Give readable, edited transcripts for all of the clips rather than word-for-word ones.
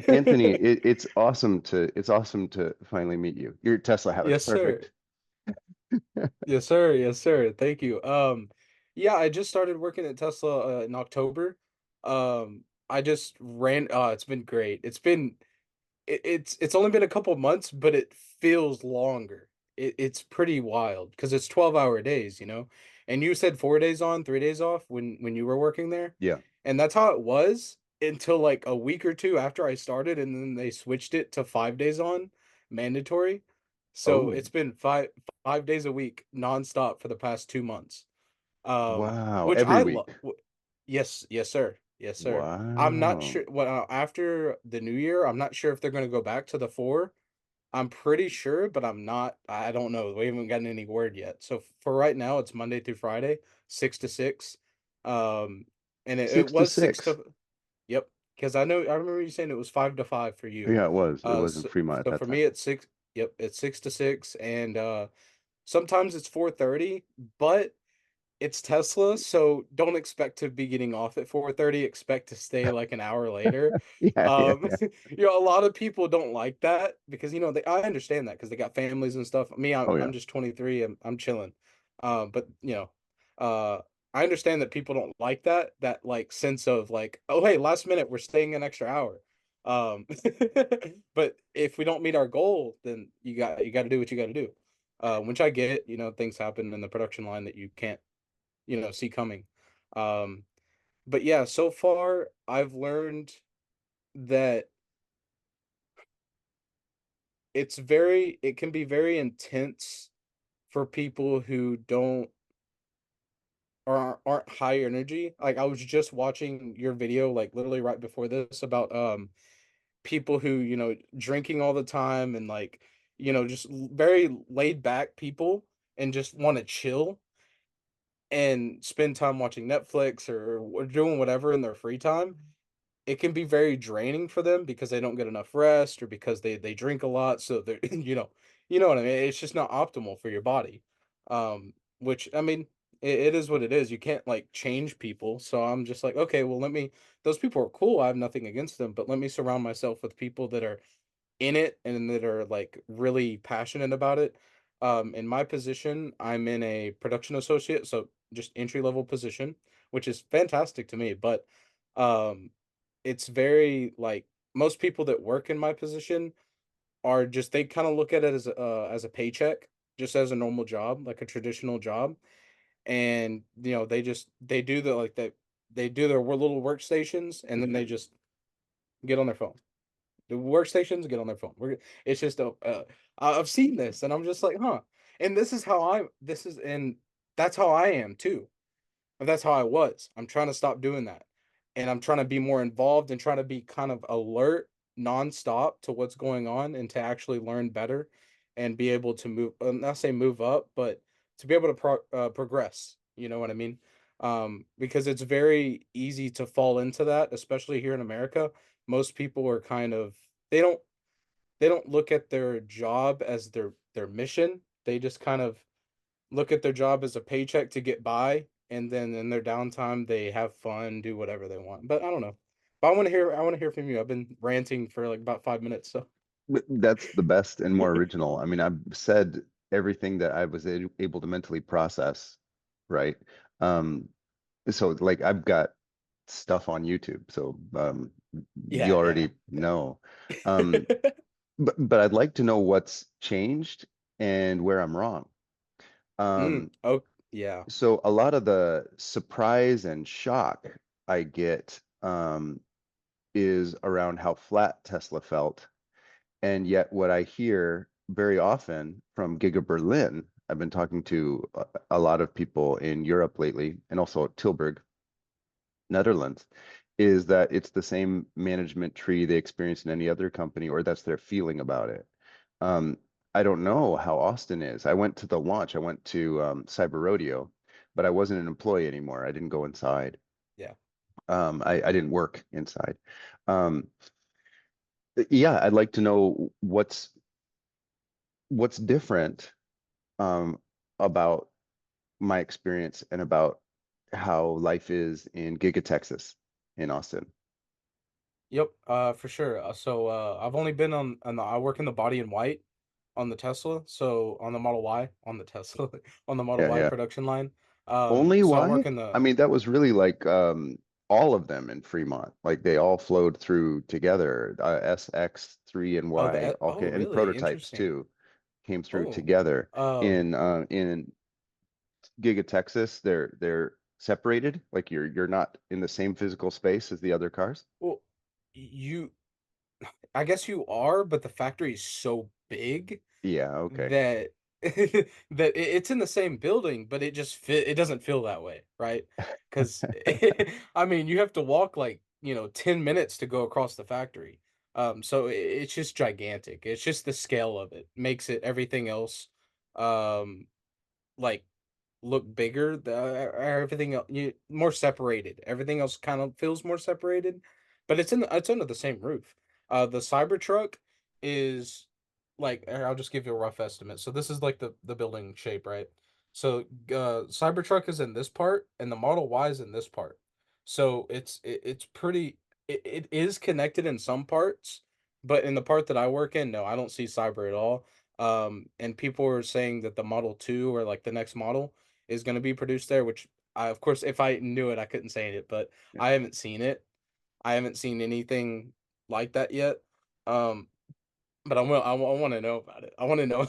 Anthony, it's awesome to finally meet you. Your Tesla habits, Yes, sir. perfect. Yes, sir. Yes, sir. Thank you. Yeah, I just started working at Tesla in October. I just ran it's been great. It's only been a couple months, but it feels longer. It's pretty wild because it's 12-hour days, you know. And you said 4 days on, 3 days off when you were working there. Yeah. And that's how it was until like a week or two after I started, and then they switched it to 5 days on, mandatory. So Oh, it's been five days a week nonstop for the past 2 months. wow. Which Every I love. week. Yes, yes, sir. Yes, sir. I'm not Wow. sure what after the new year, I'm not sure if they're going to go back to the four. I'm pretty sure, but I'm not. I don't know. We haven't gotten any word yet. So for right now, it's Monday through Friday, 6 to 6. Um, and it Six to was six six. to. Yep, because I remember you saying it was 5 to 5 for you. Yeah, it was. It was in So, Fremont at so that for time. me, it's six. Yep, it's 6 to 6, and sometimes it's 4:30, but it's Tesla, so don't expect to be getting off at 4:30. Expect to stay like an hour later. Yeah, yeah, yeah. A lot of people don't like that because I understand that because they got families and stuff. Me, Oh I'm yeah. just 23. I'm chilling. But uh, I understand that people don't like that like sense of like, oh hey, last minute we're staying an extra hour. Um, but if we don't meet our goal, then you got to do what you got to do. Which I get, things happen in the production line that you can't see coming. Um, but yeah, so far I've learned that it can be very intense for people who don't or aren't high energy. Like I was just watching your video like literally right before this about people who, drinking all the time and like, just very laid back people and just want to chill and spend time watching Netflix or doing whatever in their free time. It can be very draining for them because they don't get enough rest or because they drink a lot. So they're you know what I mean. It's just not optimal for your body. Which I mean, it is what it is. You can't like change people. So I'm just like, okay, well, let me. Those people are cool. I have nothing against them, but let me surround myself with people that are in it and that are like really passionate about it. In my position, I'm in a production associate, so just entry level position, which is fantastic to me. But um, it's very like most people that work in my position are just they kind of look at it as a paycheck, just as a normal job, like a traditional job, and they do they do their little workstations, and then they just get on their phone. The workstations get on their phone. It's just I've seen this, and I'm just like, huh. And this is how I. This is and that's how I am too. And that's how I was. I'm trying to stop doing that, and I'm trying to be more involved and trying to be kind of alert nonstop to what's going on and to actually learn better and be able to move. Not say move up, but to be able to progress. You know what I mean? Because it's very easy to fall into that, especially here in America. Most people are kind of they don't they don't look at their job as their mission. They just kind of look at their job as a paycheck to get by, and then in their downtime they have fun, do whatever they want. But I don't know. But I want to hear from you. I've been ranting for like about 5 minutes, so That's the best and more original. I mean, I've said everything that I was able to mentally process, right? Um, so like I've got stuff on YouTube, so you yeah, yeah. already know. Um, but I'd like to know what's changed and where I'm wrong. Oh, yeah. So a lot of the surprise and shock I get is around how flat Tesla felt. And yet, what I hear very often from Giga Berlin, I've been talking to a lot of people in Europe lately, and also Tilburg, Netherlands, is that it's the same management tree they experience in any other company, or that's their feeling about it. Um, I don't know how Austin is. I went to the launch, I went to Cyber Rodeo, but I wasn't an employee anymore. I didn't go inside. Yeah. I didn't work inside. Um, yeah, I'd like to know what's different um, about my experience and about how life is in Giga Texas in Austin. Yep, for sure. I've only been I work in the body in white on the Tesla, so on the Model Y, on the Tesla, on the Model Yeah, Y yeah. production line. Only So I work why? in I the mean, that was really like all of them in Fremont. Like they all flowed through together. SX3 and Y, all oh, and really? prototypes Interesting. too came through Oh, together. um, In Giga Texas, they're separated. Like you're not in the same physical space as the other cars. well, you, I guess you are, but the factory is so big Yeah, okay. that it's in the same building, but it doesn't feel that way, right? Because I mean, you have to walk like 10 minutes to go across the factory. So it's just gigantic. It's just the scale of it makes it everything else, um, like look bigger. Everything else, more separated. Everything else kind of feels more separated, but it's under the same roof. The Cybertruck is like I'll just give you a rough estimate. So this is like the building shape, right? So Cybertruck is in this part, and the Model Y is in this part. So it's pretty. It is connected in some parts, but in the part that I work in, no, I don't see Cyber at all. And people are saying that the Model 2 or like the next model is going to be produced there, which I, of course, if I knew it, I couldn't say it, but Yeah. I haven't seen it. I haven't seen anything like that yet. Um, but I want to know about it. I want to know.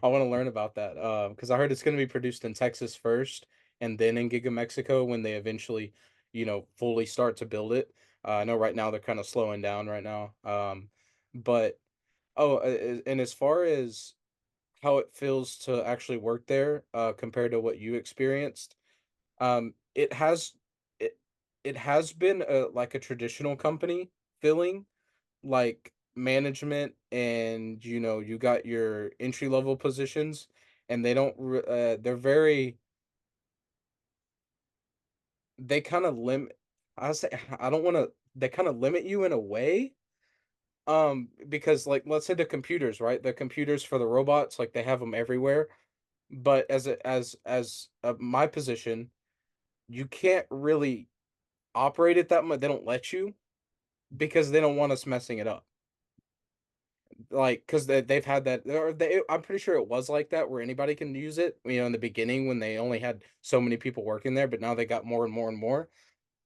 I want to learn about that. Because I heard it's going to be produced in Texas first, and then in Giga Mexico when they eventually, fully start to build it. I know right now they're kind of slowing down right now. But and as far as how it feels to actually work there, compared to what you experienced. It has it it has been like a traditional company feeling, like management, and you got your entry level positions, and they're very they kind of limit. I say I don't want to. They kind of limit you in a way. Because like let's say the computers, right? The computers for the robots, like they have them everywhere. But my position, you can't really operate it that much. They don't let you because they don't want us messing it up. Like, because they've had that, or I'm pretty sure it was like that where anybody can use it. In the beginning when they only had so many people working there, but now they got more and more and more.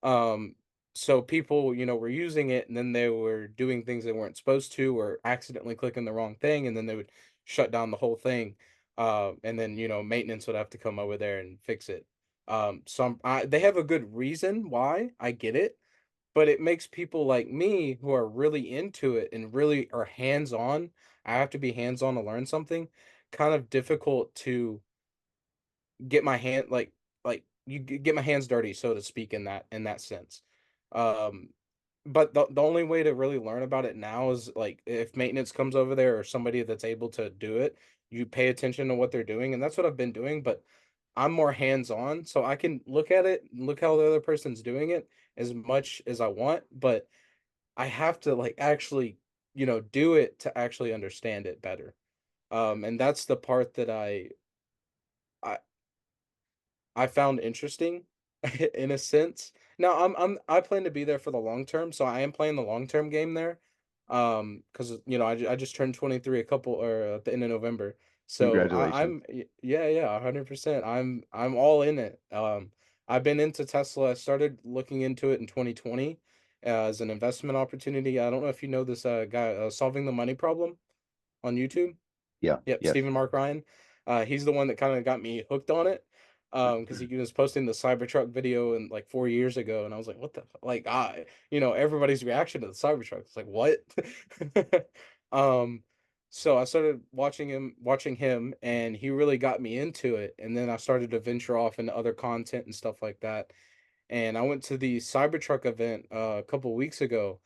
Um, so people, were using it, and then they were doing things they weren't supposed to, or accidentally clicking the wrong thing, and then they would shut down the whole thing. And then maintenance would have to come over there and fix it. They have a good reason why. I get it, but it makes people like me who are really into it and really are hands-on. I have to be hands-on to learn something, kind of difficult to get my hand like get my hands dirty, so to speak, in that sense. Um, but the only way to really learn about it now is like if maintenance comes over there or somebody that's able to do it, you pay attention to what they're doing, and that's what I've been doing. But I'm more hands-on, so I can look at it, look how the other person's doing it as much as I want, but I have to like actually, do it to actually understand it better. And that's the part that I I found interesting in a sense. Now I plan to be there for the long term, so I am playing the long term game there. Because I just turned 23 a couple or at the end of November. So Congratulations. yeah, yeah, 100%. I'm all in it. I've been into Tesla. I started looking into it in 2020 as an investment opportunity. I don't know if you know this guy, Solving the Money Problem on YouTube. Yeah, Yep, yes. Stephen Mark Ryan. He's the one that kind of got me hooked on it. Because he was posting the Cybertruck video in like 4 years ago, and I was like, "What the like?" Everybody's reaction to the Cybertruck. It's like, "What?" um, so I started watching him, and he really got me into it. And then I started to venture off into other content and stuff like that. And I went to the Cybertruck event a couple weeks ago,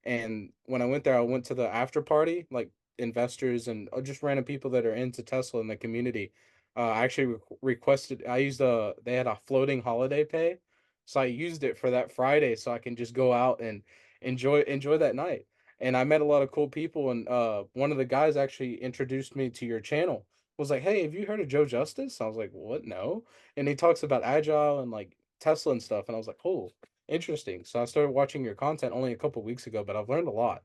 and when I went there, I went to the after party, like investors and just random people that are into Tesla in the community. I actually requested. I used they had a floating holiday pay, so I used it for that Friday, so I can just go out and enjoy that night. And I met a lot of cool people, and one of the guys actually introduced me to your channel. Was like, "Hey, have you heard of Joe Justice?" I was like, "What? No." And he talks about agile and like Tesla and stuff, and I was like, "Oh." Interesting. So I started watching your content only a couple weeks ago, but I've learned a lot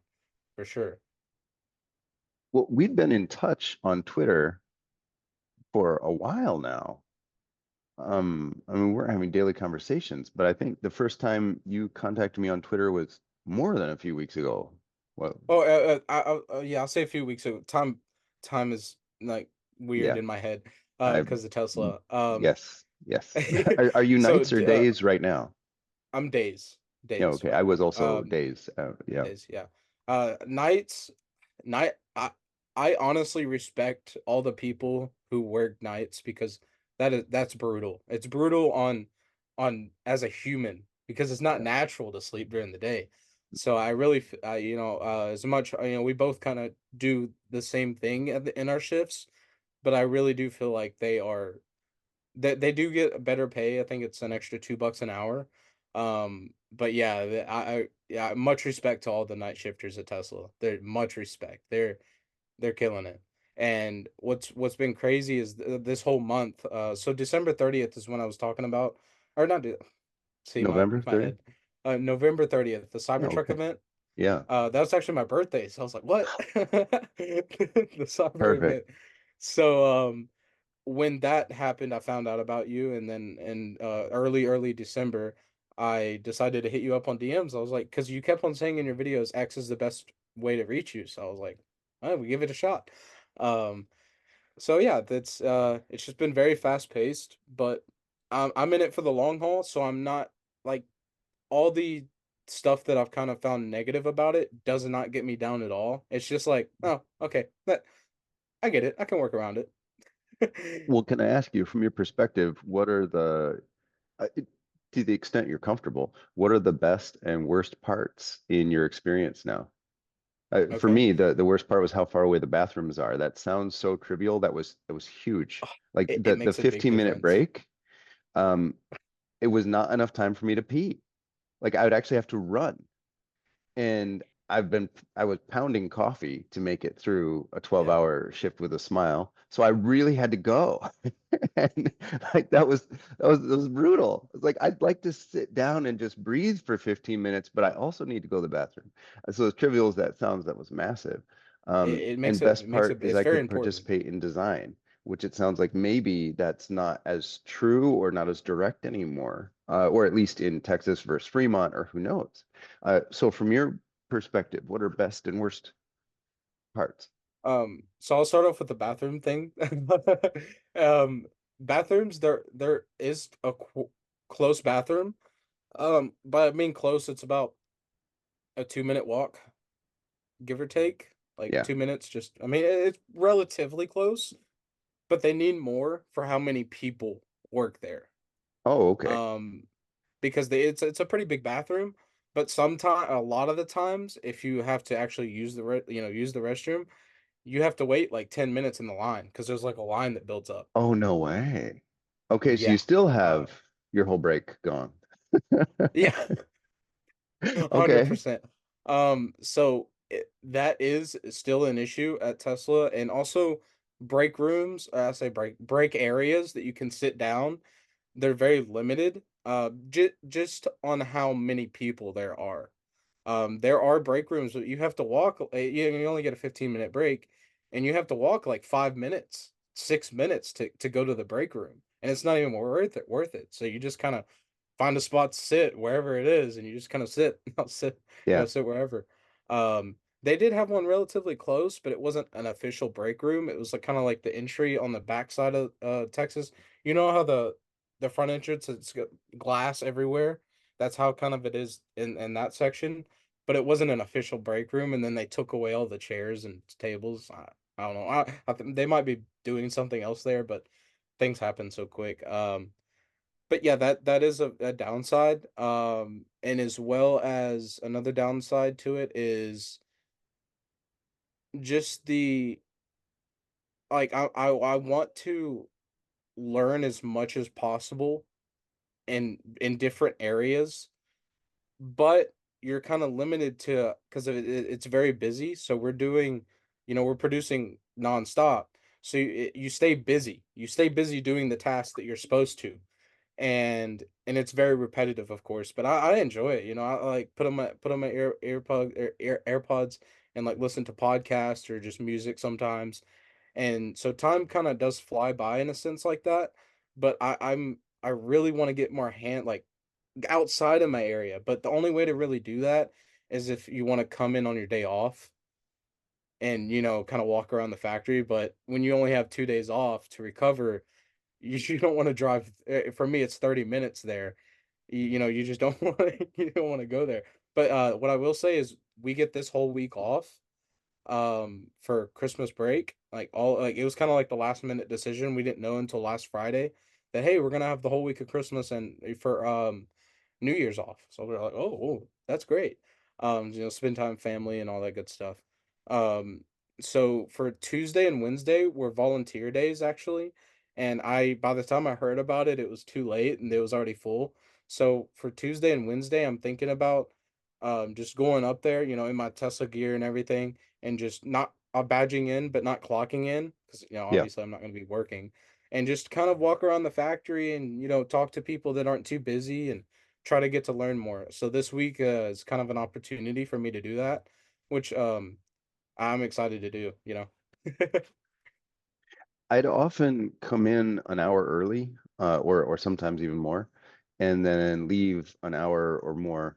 for sure. Well, we've been in touch on Twitter for a while now. I mean, we're having daily conversations, but I think the first time you contacted me on Twitter was more than a few weeks ago. Well, Oh, yeah, I'll say a few weeks ago. Time is like weird yeah, in my head, I, because of Tesla. yes, yes. Are you So nights or days right now? I'm days, Yeah, days okay. I right was now. also days. Yeah. Days, yeah. Nights, night. I honestly respect all the people who work nights because that's brutal. It's brutal on as a human because it's not Yeah. natural to sleep during the day. So I really, as much we both kind of do the same thing in our shifts, but I really do feel like they do get better pay. I think it's an extra $2 an hour. But yeah, yeah, much respect to all the night shifters at Tesla. They're much respect. They're killing it. And what's been crazy is this whole month. So December 30th is when I was talking about, or not. See November my 30th? head. November 30th, the Yeah, Cybertruck okay. event. Yeah. That was actually my birthday, so I was like, "What?" The cyber Perfect. event. So when that happened, I found out about you, and then in early December, I decided to hit you up on DMs. I was like, because you kept on saying in your videos, X is the best way to reach you. So I was like, oh, we give it a shot. Um, so yeah, that's it's just been very fast paced, but I'm in it for the long haul, so I'm not like all the stuff that I've kind of found negative about it does not get me down at all. It's just like, oh, okay, that I get it. I can work around it. Well, can I ask you, from your perspective, what are to the extent you're comfortable, what are the best and worst parts in your experience now? For Okay. me, the worst part was how far away the bathrooms are. That sounds so trivial. That was huge. Oh, Like it the makes a big 15-minute difference. break, um, it was not enough time for me to pee. Like I would actually have to run. And I was pounding coffee to make it through a Yeah. 12-hour shift with a smile. So I really had to go. And like that was brutal. It's like I'd like to sit down and just breathe for 15 minutes, but I also need to go to the bathroom. And so as trivial as that sounds, that was massive. It And makes best part is it's I very could important. participate in design, which it sounds like maybe that's not as true or not as direct anymore, or at least in Texas versus Fremont, or who knows. So from your perspective, what are best and worst parts? So I'll start off with the bathroom thing. Um, Bathrooms, there is a close bathroom. By I mean close, it's about a 2 minute walk, give or take, like Yeah. 2 minutes. Just, I mean, it's relatively close, but they need more for how many people work there. Oh, okay. Um, because it's a pretty big bathroom, but sometimes a lot of the times, if you have to actually use use the restroom, you have to wait like 10 minutes in the line because there's like a line that builds up. Oh, no way. Okay, so you Yeah. still Uh, have your whole break gone. yeah, Okay. 100%. That is still an issue at Tesla, and also break rooms. I say break areas that you can sit down. They're very limited. Just on how many people there are. There are break rooms, but you have to walk. You only get a 15-minute break, and you have to walk like 5 minutes, 6 minutes to go to the break room, and it's not even worth it. Worth it. So you just kind of find a spot to sit wherever it is, and you just kind of sit. I'll sit, Yeah. sit wherever. They did have one relatively close, but it wasn't an official break room. It was like kind of like the entry on the backside of Texas. You know how the front entrance, it's got glass everywhere. That's how kind of it is in that section, but it wasn't an official break room. And then they took away all the chairs and tables. I don't know. They might be doing something else there, but things happen so quick. But yeah, that is a downside. And as well as another downside to it is just the like I want to learn as much as possible in different areas, but you're kind of limited to because it's very busy. So we're producing nonstop. So you stay busy. You stay busy doing the tasks that you're supposed to. and it's very repetitive, of course, but I enjoy it. I like put on my AirPods and like listen to podcasts or just music sometimes. And so time kind of does fly by in a sense like that. But I really want to get more hand like outside of my area. But the only way to really do that is if you want to come in on your day off and kind of walk around the factory. But when you only have 2 days off to recover, you don't want to drive. For me, it's 30 minutes there. You just don't want to, you don't want to go there. But what I will say is we get this whole week off for Christmas break. Like it was kind of like the last minute decision. We didn't know until last Friday that hey, we're gonna have the whole week of Christmas and for New Year's off. So we're like, oh, that's great. Spend time with family and all that good stuff. Um, so for Tuesday and Wednesday were volunteer days actually, and I by the time I heard about it, it was too late and it was already full. So for Tuesday and Wednesday, I'm thinking about just going up there, in my Tesla gear and everything, and just not badging in, but not clocking in because Yeah. obviously I'm not going to be working, and just kind of walk around the factory and talk to people that aren't too busy and try to get to learn more. So this week is kind of an opportunity for me to do that, which I'm excited to do. I'd often come in an hour early, or sometimes even more, and then leave an hour or more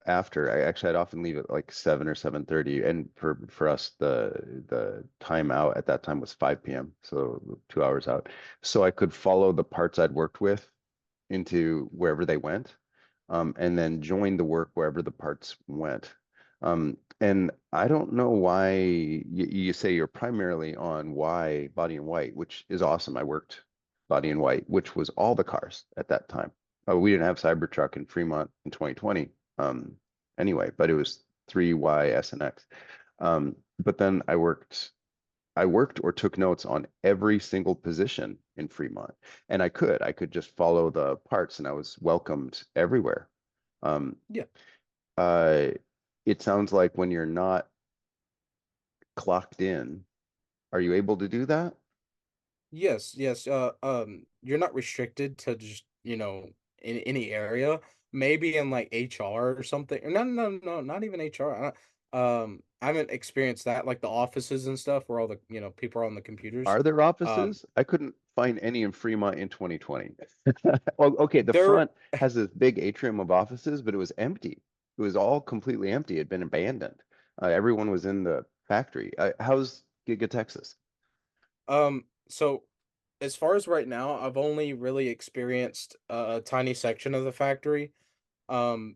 after. I'd often leave at like 7 or 7:30, and for us the time out at that time was 5 p.m., so 2 hours out. So I could follow the parts I'd worked with into wherever they went, and then join the work wherever the parts went. And I don't know why you say you're primarily on Y body and white, which is awesome. I worked body and white, which was all the cars at that time. We didn't have Cybertruck in Fremont in 2020, anyway, but it was 3Y S and X. But then I worked or took notes on every single position in Fremont, and I could just follow the parts, and I was welcomed everywhere. Um, Yeah. uh, it sounds like when you're not clocked in, are you able to do that? Yes, yes. You're not restricted to just, in any area. Maybe in like HR or something. No, no, no, not even HR. I haven't experienced that, like the offices and stuff where all the, people are on the computers. Are there Um, offices? I couldn't find any in Fremont in 2020. Well, okay, the there, front has this big atrium of offices, but it was empty. It was all completely empty. It had been abandoned. Everyone was in the factory. How's Giga Texas? so as far as right now, I've only really experienced a tiny section of the factory.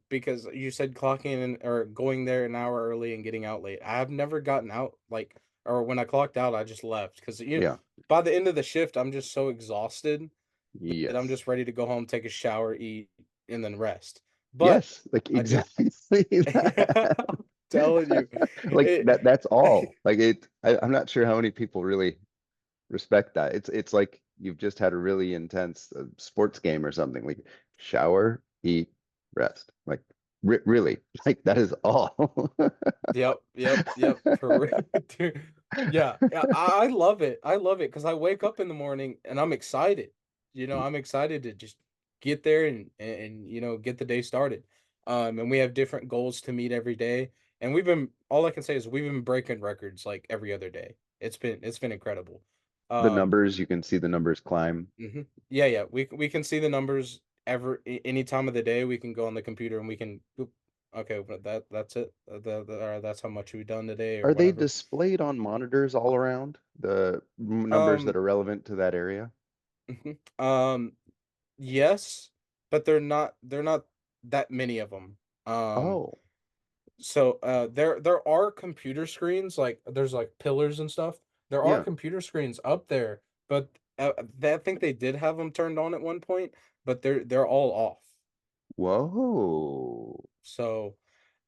Because you said clocking in or going there an hour early and getting out late. I've never gotten out like, or when I clocked out, I just left because Yeah. by the end of the shift, I'm just so exhausted that I'm Yes. just ready to go home, take a shower, eat, and then rest. But Yes, like I do, exactly that. I'm telling you, Like it. that's all. Like I'm not sure how many people really respect that. It's like you've just had a really intense sports game or something. Like shower, eat, rest. Like really, like that is all. Yep, yep, yep. For real, dude. Yeah, yeah. I love it. I love it because I wake up in the morning and I'm excited. I'm excited to just get there and get the day started. And we have different goals to meet every day. And all I can say is we've been breaking records like every other day. It's been incredible. The Um, numbers, you can see the numbers climb. yeah, yeah. We can see the numbers any time of the day. We can go on the computer and we can. Boop, okay, but that's it. That's how much we've done today or Are they whatever. displayed on monitors all around, the numbers that Um, are relevant to that area? mhm. Yes, but they're not that many of them. Um, Oh, so there are computer screens like there's like pillars and stuff. There are yeah. computer screens up there, but I think they did have them turned on at one point, but they're all off. Whoa. So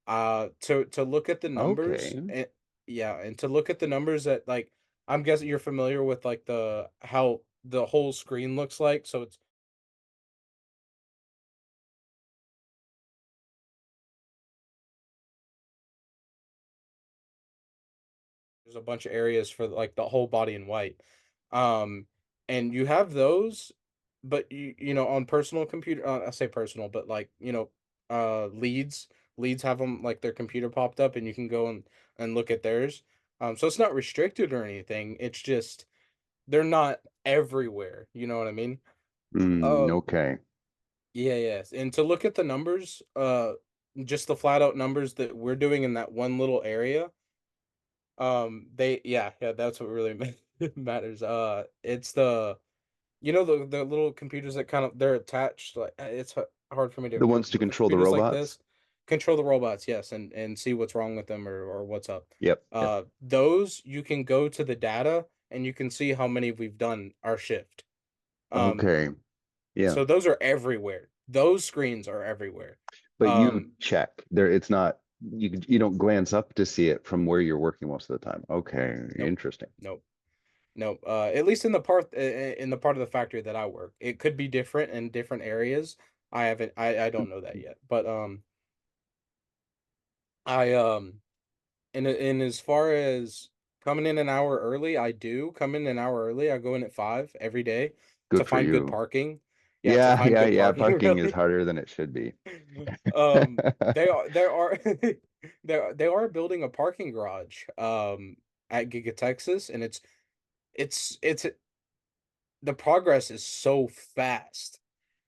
to look at the numbers Okay. and yeah, and to look at the numbers that like I'm guessing you're familiar with like the how the whole screen looks like. So there's a bunch of areas for like the whole body in white. Um and you have those, but you know, on personal computer, I say personal, but like, you know, leads have them like their computer popped up and you can go and look at theirs. So it's not restricted or anything. It's just they're not everywhere. You know what I mean? Um, Okay. yeah, yes. And to look at the numbers, just the flat out numbers that we're doing in that one little area, yeah, that's what really matters. It's the you know the little computers that kind of they're attached like hard for me to The ones to the control the computers like robots? this control the robots, yes, and see what's wrong with them or what's up. Yep. Yep. Those you can go to the data and you can see how many we've done our shift. Um, Okay. Yeah. so those are everywhere. Those screens are everywhere. But you Um, check there. It's not, you don't glance up to see it from where you're working most of the time. Okay. nope, Interesting. nope. No, at least in the part of the factory that I work, it could be different in different areas. I don't know that yet, but I and as far as coming in an hour early, I do come in an hour early. I go in at 5 every day to Good for find good you. parking. Yeah, to Yeah. find Yeah. good Yeah. parking, Parking is really. harder than it should be. They are they are building a parking garage at Giga Texas, and it's the progress is so fast.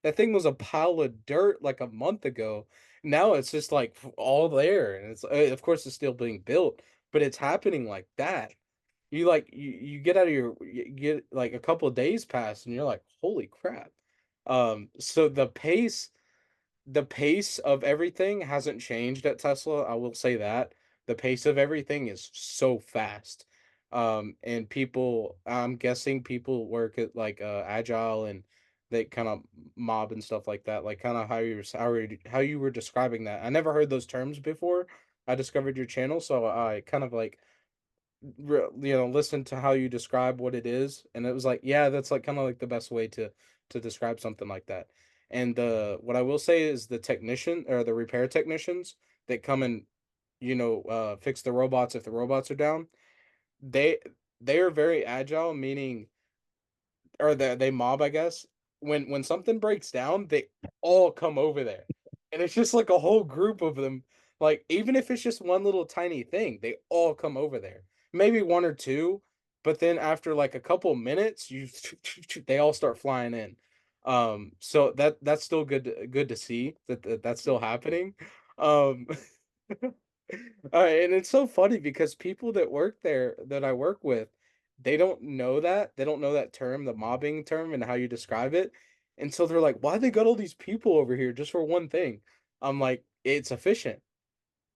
That thing was a pile of dirt like a month ago. Now it's just like all there, and it's of course it's still being built, but it's happening like that. You get out of you get like a couple of days pass, and you're like, holy crap. So the pace of everything hasn't changed at Tesla. I will say that. The pace of everything is so fast. And people, I'm guessing people work at like agile and they kind of mob and stuff like that, like kind of how you were describing that. I never heard those terms before. I discovered your channel, so I kind of like you know listen to how you describe what it is, and it was like yeah, that's like kind of like the best way to describe something like that. And the what I will say is the technician or the repair technicians that come and you know fix the robots if the robots are down, they they are very agile, meaning or they mob, I guess. When something breaks down, they all come over there, and it's just like a whole group of them. Like even if it's just one little tiny thing, they all come over there. Maybe one or two, but then after like a couple minutes, you they all start flying in. So that's still good to see that's still happening. Um, and it's so funny because people that work there that I work with, they don't know that. They don't know that term, the mobbing term, and how you describe it. And so they're like, why they got all these people over here just for one thing? I'm like, it's efficient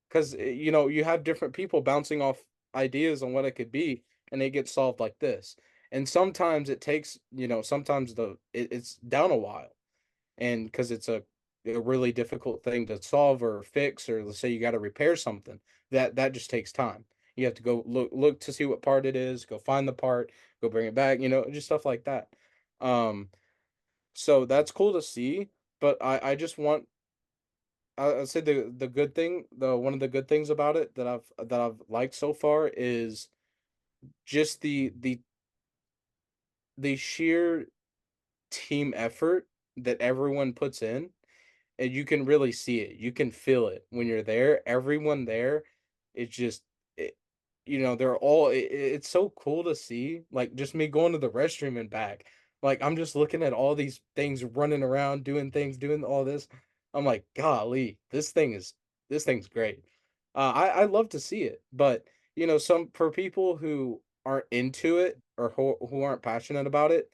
because you know you have different people bouncing off ideas on what it could be, and it gets solved like this. And sometimes it takes, you know, sometimes it's down a while and because it's a really difficult thing to solve or fix, or let's say you got to repair something, that just takes time. You have to go look to see what part it is, go find the part, go bring it back, you know, just stuff like that. um so that's cool to see, but I just want I'd say the good thing, the one of the good things about it that I've liked so far is just the sheer team effort that everyone puts in, and you can really see it. You can feel it when you're there. Everyone there, it's just, it, you know, they're all. It's so cool to see. Like just me going to the restroom and back. Like I'm just looking at all these things running around, doing things, doing all this. I'm like, golly, this thing's great. I love to see it, but you know, some for people who aren't into it or who aren't passionate about it,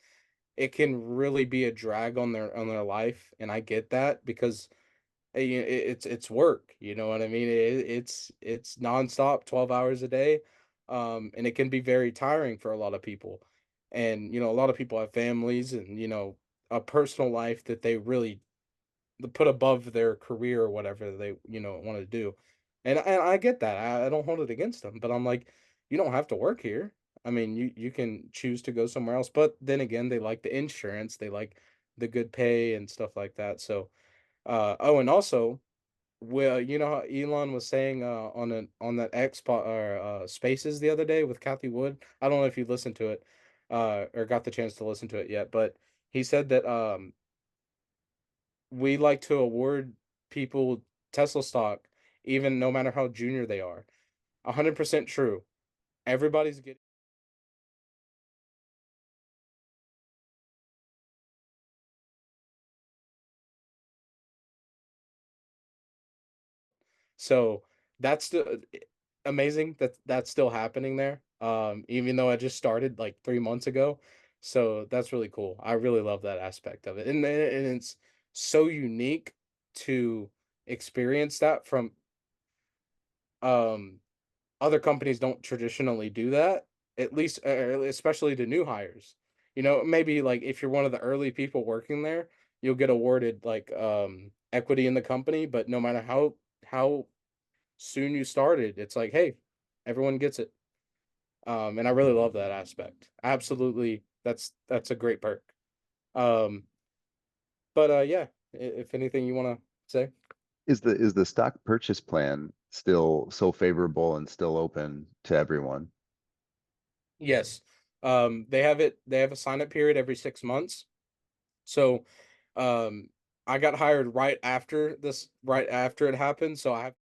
it can really be a drag on their life, and I get that because it's work, you know what I mean? It's nonstop, 12 hours a day, and it can be very tiring for a lot of people. And you know, a lot of people have families and you know a personal life that they really put above their career or whatever they you know want to do. And I get that. I don't hold it against them, but I'm like, you don't have to work here. I mean, you can choose to go somewhere else, but then again, they like the insurance, they like the good pay and stuff like that. So, oh, and also, well, you know how Elon was saying on that or Spaces the other day with Kathy Wood. I don't know if you listened to it or got the chance to listen to it yet, but He said that we like to award people Tesla stock even no matter how junior they are. 100% true. Everybody's getting. So that's the amazing that that's still happening there. Even though I just started like 3 months ago, so that's really cool. I really love that aspect of it, and it's so unique to experience that from um other companies don't traditionally do that. At least, especially to new hires. You know, maybe like if you're one of the early people working there, you'll get awarded like equity in the company, but no matter how soon you started, it's like, hey, everyone gets it. And I really love that aspect. Absolutely, that's a great perk. Um, but yeah, if anything you want to say. Is the stock purchase plan still so favorable and still open to everyone? Yes. They have a sign up period every 6 months. So um I got hired right after it happened. So I have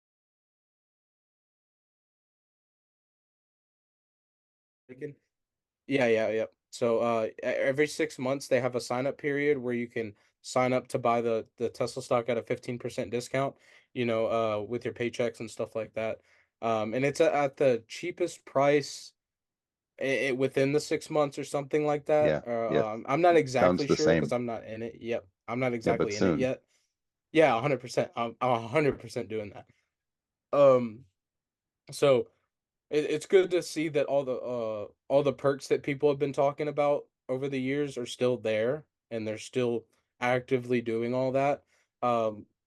yeah, yeah, yeah. So every 6 months they have a sign up period where you can sign up to buy the Tesla stock at a 15% discount, with your paychecks and stuff like that. And it's at the cheapest price within the 6 months or something like that. Yeah, yeah, I'm not sounds exactly the sure because same. I'm not in it. Yep, I'm not Yeah, but exactly in it soon. yet. Yeah, 100%. I'm 100% doing that. Um, so it's good to see that all the perks that people have been talking about over the years are still there and they're still actively doing all that.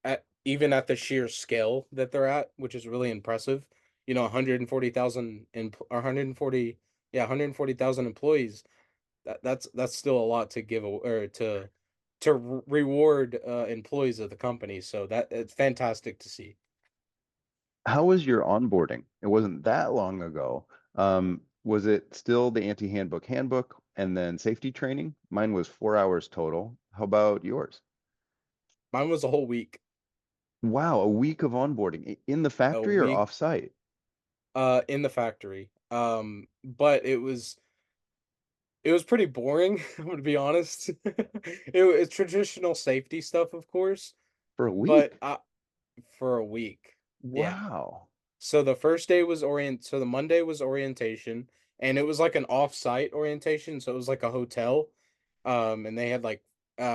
At even at the sheer scale that they're at, which is really impressive. 140,000 in or 140 yeah, 140,000 employees. That's still a lot to give or to reward employees of the company. So that it's fantastic to see. How was your onboarding? It wasn't that long ago. Was it still the anti-handbook and then safety training? Mine was 4 hours total. How about yours? Mine was a whole week. Wow, a week of onboarding in the A factory or week off-site? in the factory. But it was pretty boring, I'm gonna be honest. It's traditional safety stuff, of course, For a but week? for a week. Yeah. Wow. So the Monday was orientation, and it was like an off-site orientation, so it was like a hotel. And they had like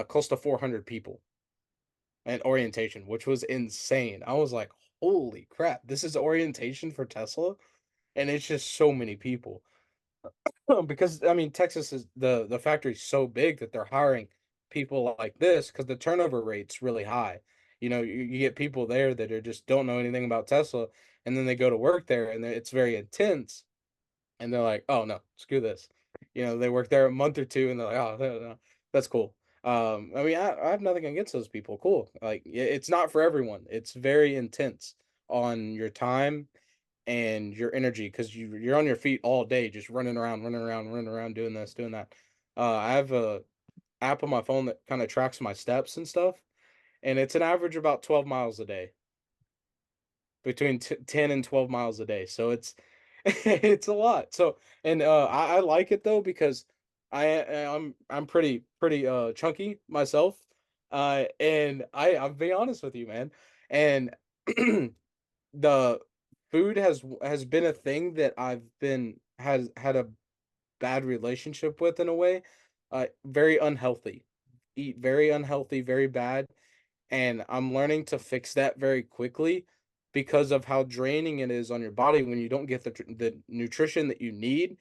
close to 400 people at orientation, which was insane. I was like, holy crap, this is orientation for Tesla, and it's just so many people. Because I mean, Texas is the factory's so big that they're hiring people like this because the turnover rate's really high. You get people there that are just don't know anything about Tesla, and then they go to work there, and it's very intense, and they're like, "Oh no, screw this." They work there a month or two, and they're like, "Oh no, no, that's cool." I mean, I have nothing against those people. Cool. Like, it's not for everyone. It's very intense on your time and your energy because you're on your feet all day, just running around, running around, running around, doing this, doing that. I have a app on my phone that kind of tracks my steps and stuff, and it's an average about 12 miles a day, between 10 and 12 miles a day. So it's it's a lot. So and I like it though because I'm pretty chunky myself. And I'll be honest with you, man. And the food has been a thing that I've been has had a bad relationship with in a way. Very unhealthy. Eat very unhealthy, very bad, and I'm learning to fix that very quickly because of how draining it is on your body when you don't get the nutrition that you need.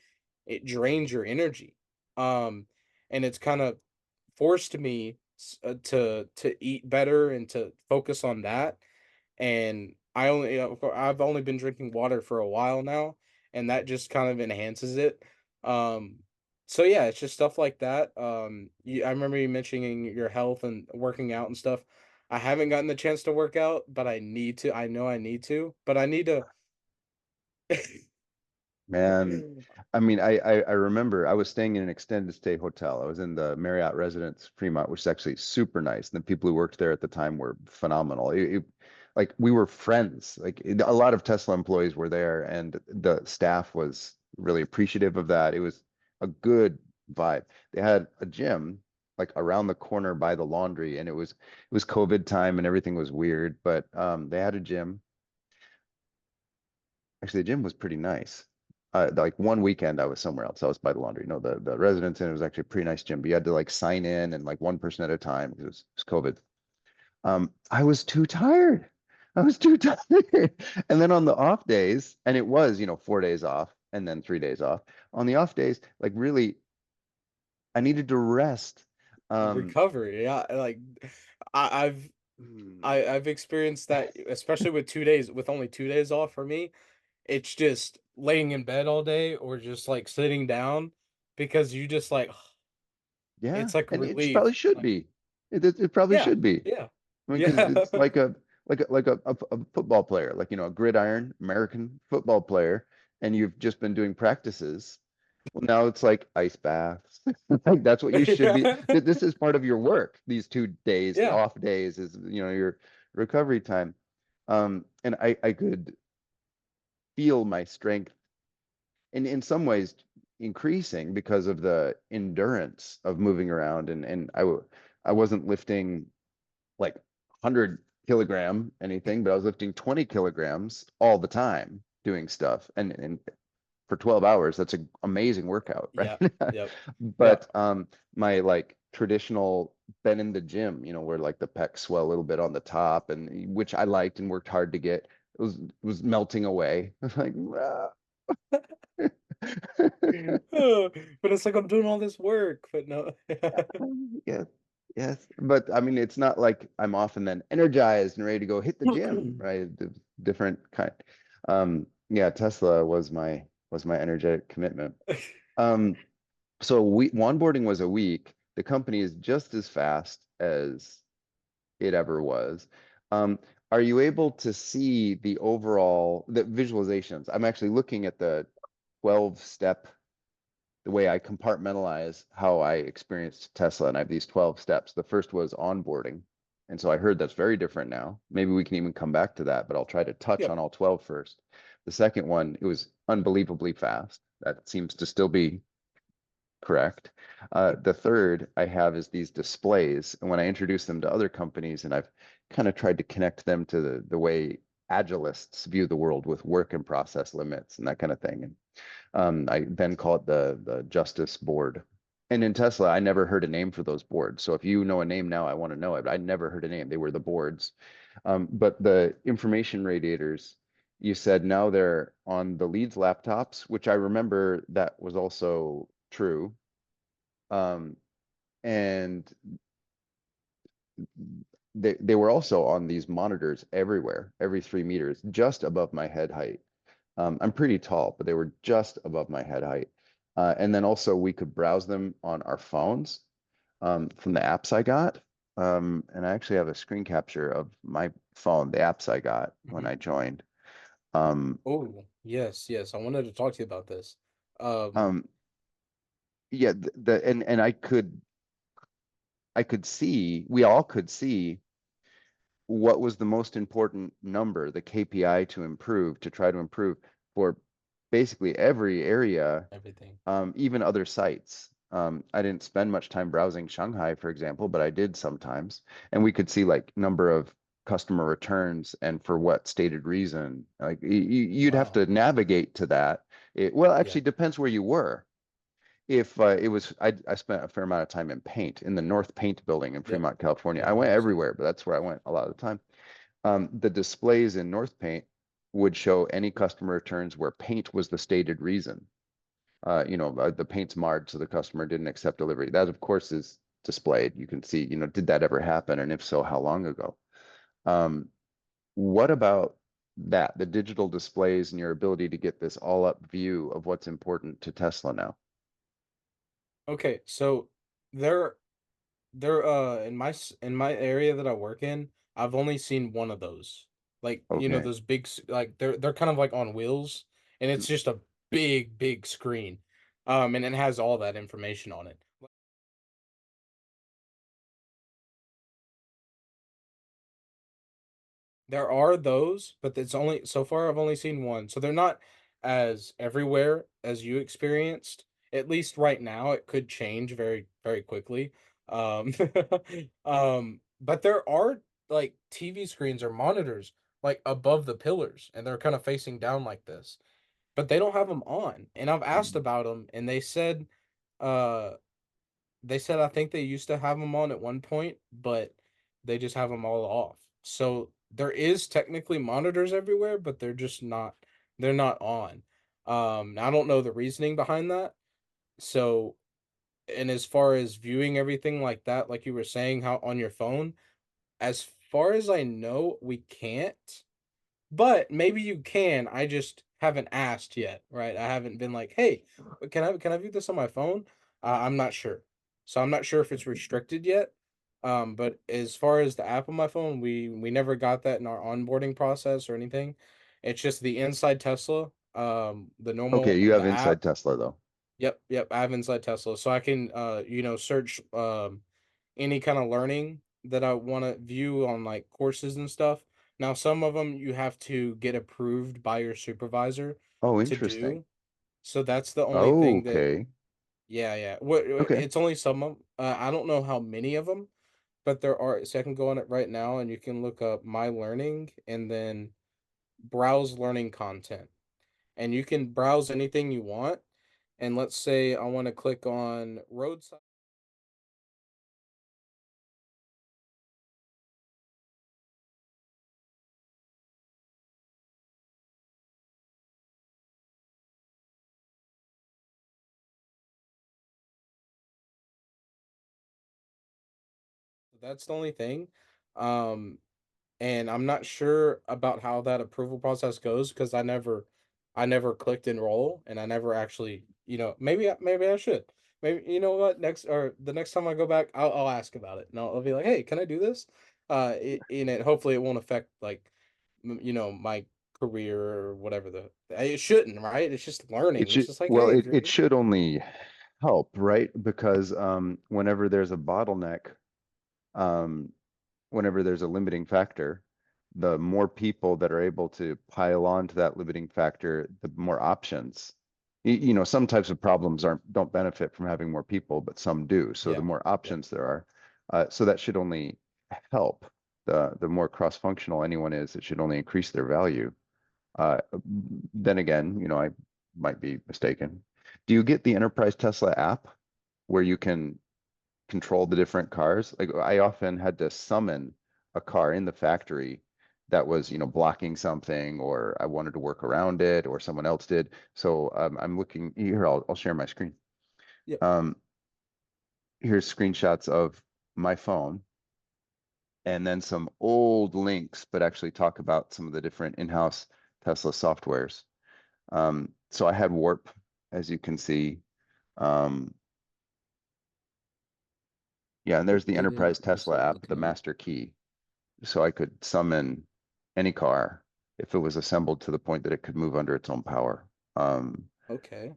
It drains your energy. Um and it's kind of forced me to eat better and to focus on that, and I've only been drinking water for a while now, and that just kind of enhances it. Um, so yeah, it's just stuff like that. I remember you mentioning your health and working out and stuff. I haven't gotten the chance to work out, but I need to. I know I need to, but I need to. Man, I mean, I remember I was staying in an extended stay hotel. I was in the Marriott Residence Fremont, which is actually super nice. And the people who worked there at the time were phenomenal. Like we were friends. A lot of Tesla employees were there, and the staff was really appreciative of that. It was a good vibe. They had a gym like around the corner by the laundry, and it was COVID time and everything was weird, but they had a gym. Actually, the gym was pretty nice. Like one weekend I was somewhere else. I was by the laundry. No, the residence inn was actually a pretty nice gym, but you had to like sign in and like one person at a time because it was COVID. I was too tired. I was too tired. And then on the off days, and it was, 4 days off and then 3 days off. On the off days, like really, I needed to rest. Um, Recovery, yeah, like I, I've mm, I've experienced that, especially with 2 days, with only 2 days off for me. It's just laying in bed all day or just like sitting down because you just like yeah, it's like a and it probably relief. should Like, be. It probably yeah, should be. yeah, I mean, because yeah, it's like a football player, like a gridiron American football player, and you've just been doing practices. Well, now it's like ice baths. Like that's what you should be. yeah, This is part of your work. These 2 days, yeah, off days, is your recovery time. And I could feel my strength, and in some ways increasing because of the endurance of moving around, and I wasn't lifting like 100 kilogram anything, but I was lifting 20 kilograms all the time doing stuff. And for 12 hours, that's an amazing workout, right? yeah, yep, yeah. But my like traditional been in the gym, where like the pecs swell a little bit on the top, and which I liked and worked hard to get, it was melting away. I was like, "Ah." But it's like I'm doing all this work, but no. Yes, yes. But I mean, it's not like I'm often then energized and ready to go hit the gym, right? Different kind. Yeah, Tesla was my energetic commitment. Um, so onboarding was a week. The company is just as fast as it ever was. Um, are you able to see the visualizations? I'm actually looking at the 12 step, the way I compartmentalize how I experienced Tesla, and I have these 12 steps. The first was onboarding. And so I heard that's very different now. Maybe we can even come back to that, but I'll try to touch Yep. on all 12 first. The second one, it was unbelievably fast. That seems to still be correct. The third I have is these displays. And when I introduce them to other companies, and I've kind of tried to connect them to the way agilists view the world with work and process limits and that kind of thing. And I then call it the Justice Board. And in Tesla, I never heard a name for those boards. So if you know a name now, I want to know it. I never heard a name. They were the boards. But the information radiators, you said now they're on the leads laptops, which I remember that was also true. Um, and they were also on these monitors everywhere, every 3 meters, just above my head height. I'm pretty tall, but they were just above my head height. And then also we could browse them on our phones from the apps I got. And I actually have a screen capture of my phone, the apps I got when Mhm. I joined. Um, Oh, yes, yes. I wanted to talk to you about this. Um, um, yeah, and I could see, we all could see what was the most important number, the KPI to improve, to try to improve for basically every area, everything. even other sites. I didn't spend much time browsing Shanghai, for example, but I did sometimes. And we could see like number of customer returns and for what stated reason. Like you'd have Wow. to navigate to that. Well, Yeah, actually depends where you were. If it was, I spent a fair amount of time in paint, in the North Paint building in yep. Fremont, California. Yeah, I I went remember seeing everywhere, but that's where I went a lot of the time. The displays in North Paint would show any customer returns where paint was the stated reason. The paint's marred, so the customer didn't accept delivery. That, of course, is displayed. You can see, did that ever happen? And if so, how long ago? Um, what about that, the digital displays and your ability to get this all up view of what's important to Tesla now? Okay, so there in my area that I work in, I've only seen one of those. Like, Okay. those big like they're kind of like on wheels and it's just a big screen. And it has all that information on it. There are those, but it's only so far I've only seen one. So they're not as everywhere as you experienced. At least right now, it could change very quickly. Um, but there are like TV screens or monitors like above the pillars, and they're kind of facing down like this. But they don't have them on. And I've asked Mm. about them, and uh, they said I think they used to have them on at one point, but they just have them all off. So there is technically monitors everywhere, but they're not on. I don't know the reasoning behind that. So, and as far as viewing everything like that, like you were saying, how on your phone, as far as I know, we can't. But maybe you can. I just haven't asked yet, right? I haven't been like, "Hey, can I view this on my phone?" I'm not sure. So I'm not sure if it's restricted yet. But as far as the app on my phone, we never got that in our onboarding process or anything. It's just the Inside Tesla, Okay, you have the inside app. Tesla though. Yep, I have Inside Tesla, so I can search any kind of learning that I want to view on like courses and stuff. Now, some of them you have to get approved by your supervisor Oh, to interesting. do. So that's the only thing that, Okay. yeah. What Okay. it's only some of I don't know how many of them, but there are. So I can go on it right now and you can look up my learning and then browse learning content. And you can browse anything you want. And let's say I want to click on roadside. That's the only thing. Um, and I'm not sure about how that approval process goes because I never clicked enroll and I never actually, maybe I should. Maybe you know what next or the next time I go back, I'll ask about it and I'll be like, hey, can I do this? In it hopefully it won't affect like my career or whatever it shouldn't, right? It's just It learning. It's should, just like, well, hey, if it you're should only help, right? Because whenever there's a bottleneck, um, whenever there's a limiting factor, the more people that are able to pile on to that limiting factor, the more options. Some types of problems don't benefit from having more people, but some do. So the yeah, more yeah. options there are, so that should only help. The more cross-functional anyone is, it should only increase their value. Uh, then again, I might be mistaken. Do you get the Enterprise Tesla app where you can control the different cars? Like I often had to summon a car in the factory that was, blocking something, or I wanted to work around it, or someone else did. So I'm looking here. I'll share my screen. Yep. Um, Here's screenshots of my phone, and then some old links, but actually talk about some of the different in-house Tesla softwares. So I had Warp, as you can see. Um, yeah, and there's the Didn't Enterprise just Tesla app, the looking up. master key. So I could summon any car if it was assembled to the point that it could move under its own power. Um, Okay.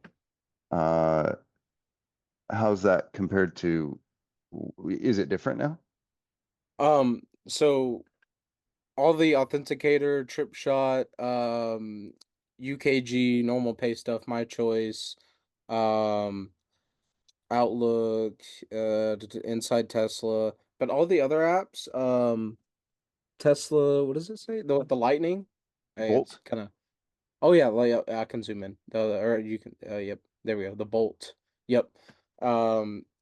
uh, how's that compared to, is it different now? So all the authenticator, trip shot, UKG, normal pay stuff, my choice, um, Outlook, Inside Tesla, but all the other apps, Tesla, what does it say? The Lightning? Hey, it's Bolt? kind of, oh yeah, like, I can zoom in. Or you can, yep, there we go. The Bolt. Yep.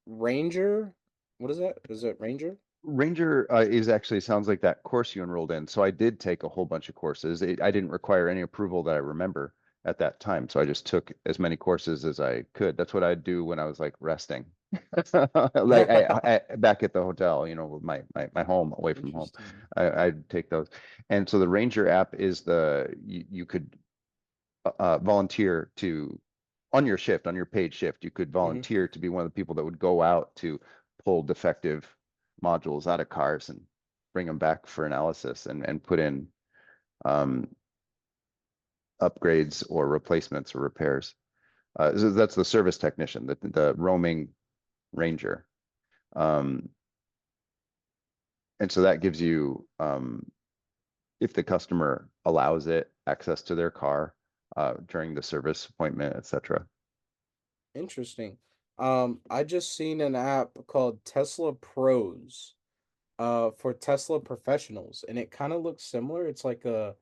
Ranger, what is that? Is it Ranger? Ranger is actually sounds like that course you enrolled in. So I did take a whole bunch of courses. I didn't require any approval that I remember at that time. So I just took as many courses as I could. That's what I'd do when I was like resting, like back at the hotel, with my home away from home. Interesting. I'd take those. And so the Ranger app is you could volunteer to on your shift, on your paid shift, you could Hmm. volunteer to be one of the people that would go out to pull defective modules out of cars and bring them back for analysis and put in um, upgrades or replacements or repairs. So that's the service technician, the roaming ranger. Um, and so that gives you, if the customer allows it, access to their car during the service appointment, etc. Interesting. I just seen an app called Tesla Pros, for Tesla professionals, and it kind of looks similar. It's like a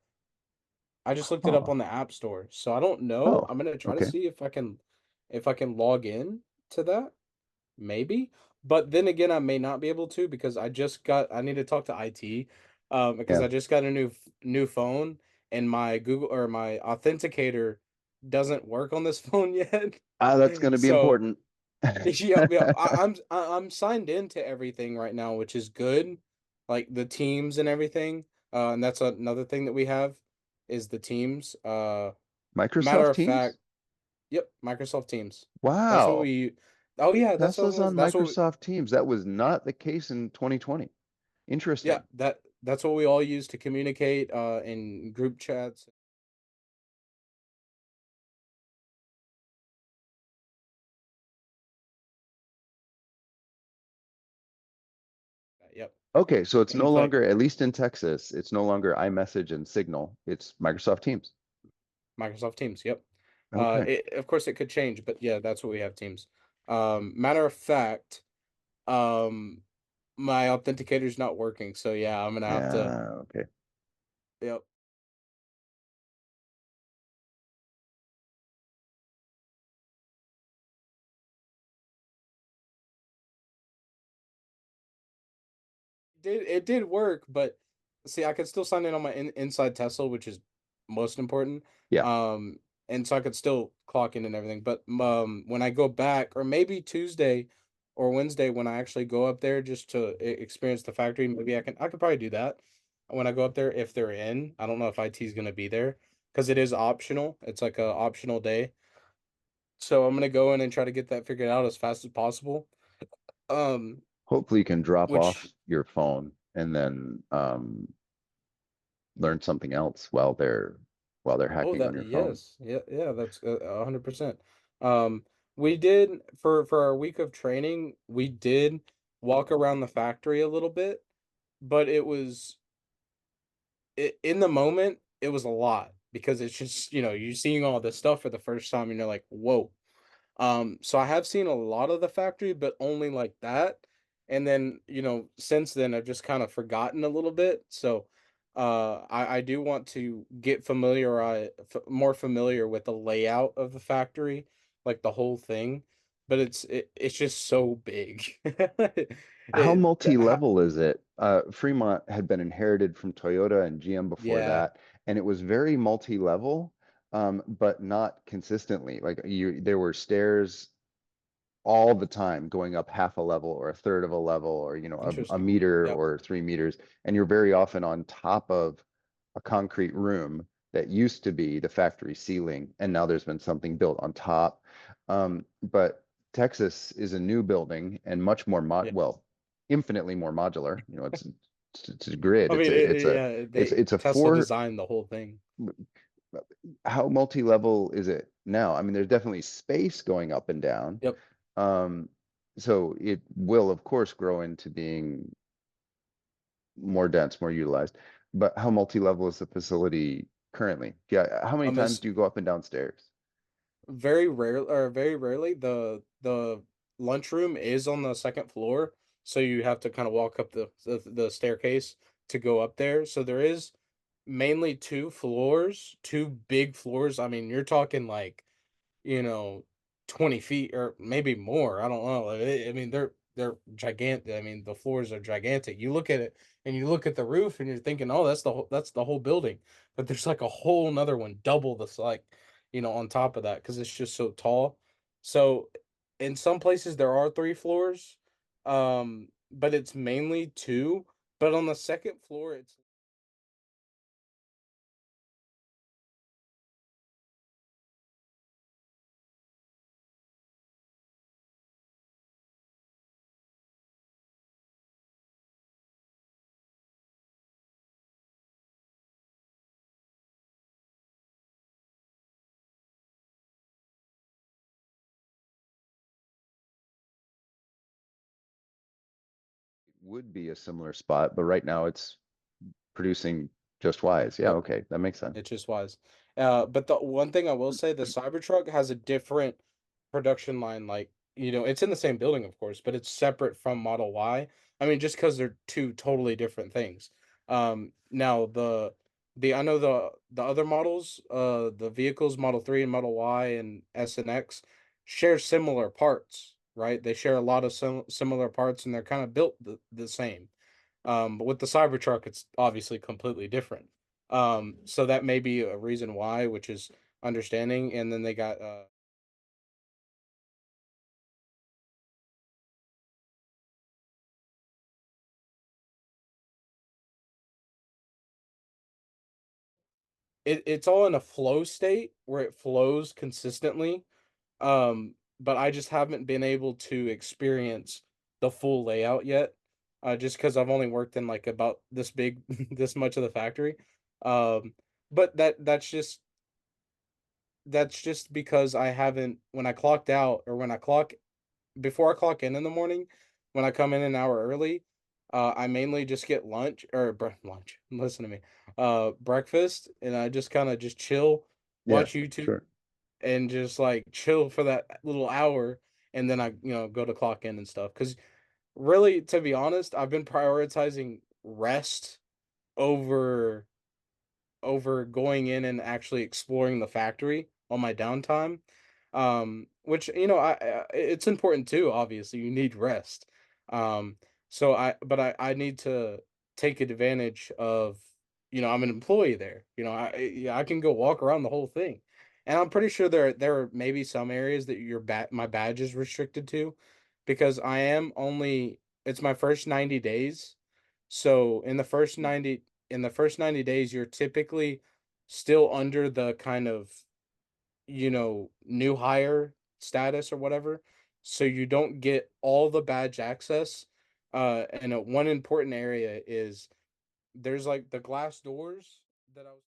I just looked it up Oh, on the App Store. So I don't know. oh, I'm gonna try to okay. see if I can log in to that. Maybe. But then again, I may not be able to because I need to talk to IT, because Yeah. I just got a new phone and my Google or my authenticator doesn't work on this phone yet. That's going to be So important. yep, yep. I'm signed into everything right now, which is good. Like the teams and everything. And that's another thing that we have is the teams. Matter Microsoft of fact, Teams? yep, Microsoft Teams. That's what Wow. we. Oh yeah, Tesla's on that's what. Microsoft Teams. That was not the case in 2020. Yeah, Interesting. that's what we all use to communicate in group chats. Yep, Okay, so it's and no it's like longer, at least in Texas, it's no longer iMessage and Signal. It's Microsoft Teams. Microsoft Teams. Yep. Okay. Of course it could change, but yeah, that's what we have Teams. Matter of fact, um, my authenticator's not working, so yeah, I'm gonna have to. Yeah, okay. Yep. It did work, but see, I could still sign in on my inside Tesla, which is most important. Yeah. Um, and so I could still clock in and everything. But when I go back, or maybe Tuesday or Wednesday, when I actually go up there just to experience the factory, maybe I could probably do that when I go up there if they're in. I don't know if IT is gonna be there because it is optional. It's like a optional day. So I'm gonna go in and try to get that figured out as fast as possible. Um, Hopefully you can drop which off your phone and then learn something else while they're Oh, hacking on that your phone. yes, yeah, yeah, that's 100%. Um, we did for our week of training, we did walk around the factory a little bit, but in the moment, it was a lot because it's just, you're seeing all this stuff for the first time and you're like, whoa. So I have seen a lot of the factory, but only like that. And then, since then I've just kind of forgotten a little bit. So I do want to get more familiar with the layout of the factory, like the whole thing. But it's just so big. How It ha- multi-level is it? Fremont had been inherited from Toyota and GM before yeah, that, and it was very multi-level, but not consistently. Like there were stairs all the time going up half a level or a third of a level or a interesting. meter Yep. or 3 meters, and you're very often on top of a concrete room that used to be the factory ceiling, and now there's been something built on top. But Texas is a new building and much more Yeah. well, infinitely more modular. It's a grid. I mean, yeah, It's a Tesla four. designed the whole thing. How multi-level is it now? I mean, there's definitely space going up and down. Yep. Um, so it will, of course, grow into being more dense, more utilized. But how multi-level is the facility currently? Yeah, how many times It's do you go up and down stairs? very rarely the lunchroom is on the second floor, so you have to kind of walk up the staircase to go up there. So there is mainly two floors, two big floors. I mean, you're talking like, you know, 20 feet or maybe more. I don't know. I mean, they're gigantic. I mean, the floors are gigantic. You look at it and you look at the roof and you're thinking, oh, that's the whole building. But there's like a whole another one, double this, like, on top of that because it's just so tall. So in some places there are three floors, but it's mainly two. But on the second floor, it's would be a similar spot, but right now it's producing just wise. Yeah, Yep. okay, that makes sense. It's just wise. But the one thing I will say, the Cybertruck has a different production line. Like, it's in the same building, of course, but it's separate from Model Y. I mean, just because they're two totally different things. Now the I know the other models, the vehicles, Model 3 and Model Y and S and X, share similar parts, right? They share a lot of similar parts, and they're kind of built the same. But with the Cybertruck, it's obviously completely different. So that may be a reason why, which is understanding. And then they got it's all in a flow state where it flows consistently. But I just haven't been able to experience the full layout yet. Just because I've only worked in like about this big, this much of the factory. Um, but that's just because I haven't, when I clocked out, or when I clock before I clock in the morning, when I come in an hour early, I mainly just get lunch, or lunch. Listen to me, breakfast, and I just kind of just chill, Yeah, watch YouTube, sure. and just like chill for that little hour, and then I go to clock in and stuff. Because really, to be honest, I've been prioritizing rest over going in and actually exploring the factory on my downtime. Which it's important too. Obviously, you need rest. Um, but I need to take advantage of, I'm an employee there. Yeah, I can go walk around the whole thing, and I'm pretty sure there are maybe some areas that my badge is restricted to, because I am only it's my first 90 days. So in the first 90 days, you're typically still under the kind of, new hire status or whatever. So you don't get all the badge access. And one important area is, there's like the glass doors that I was.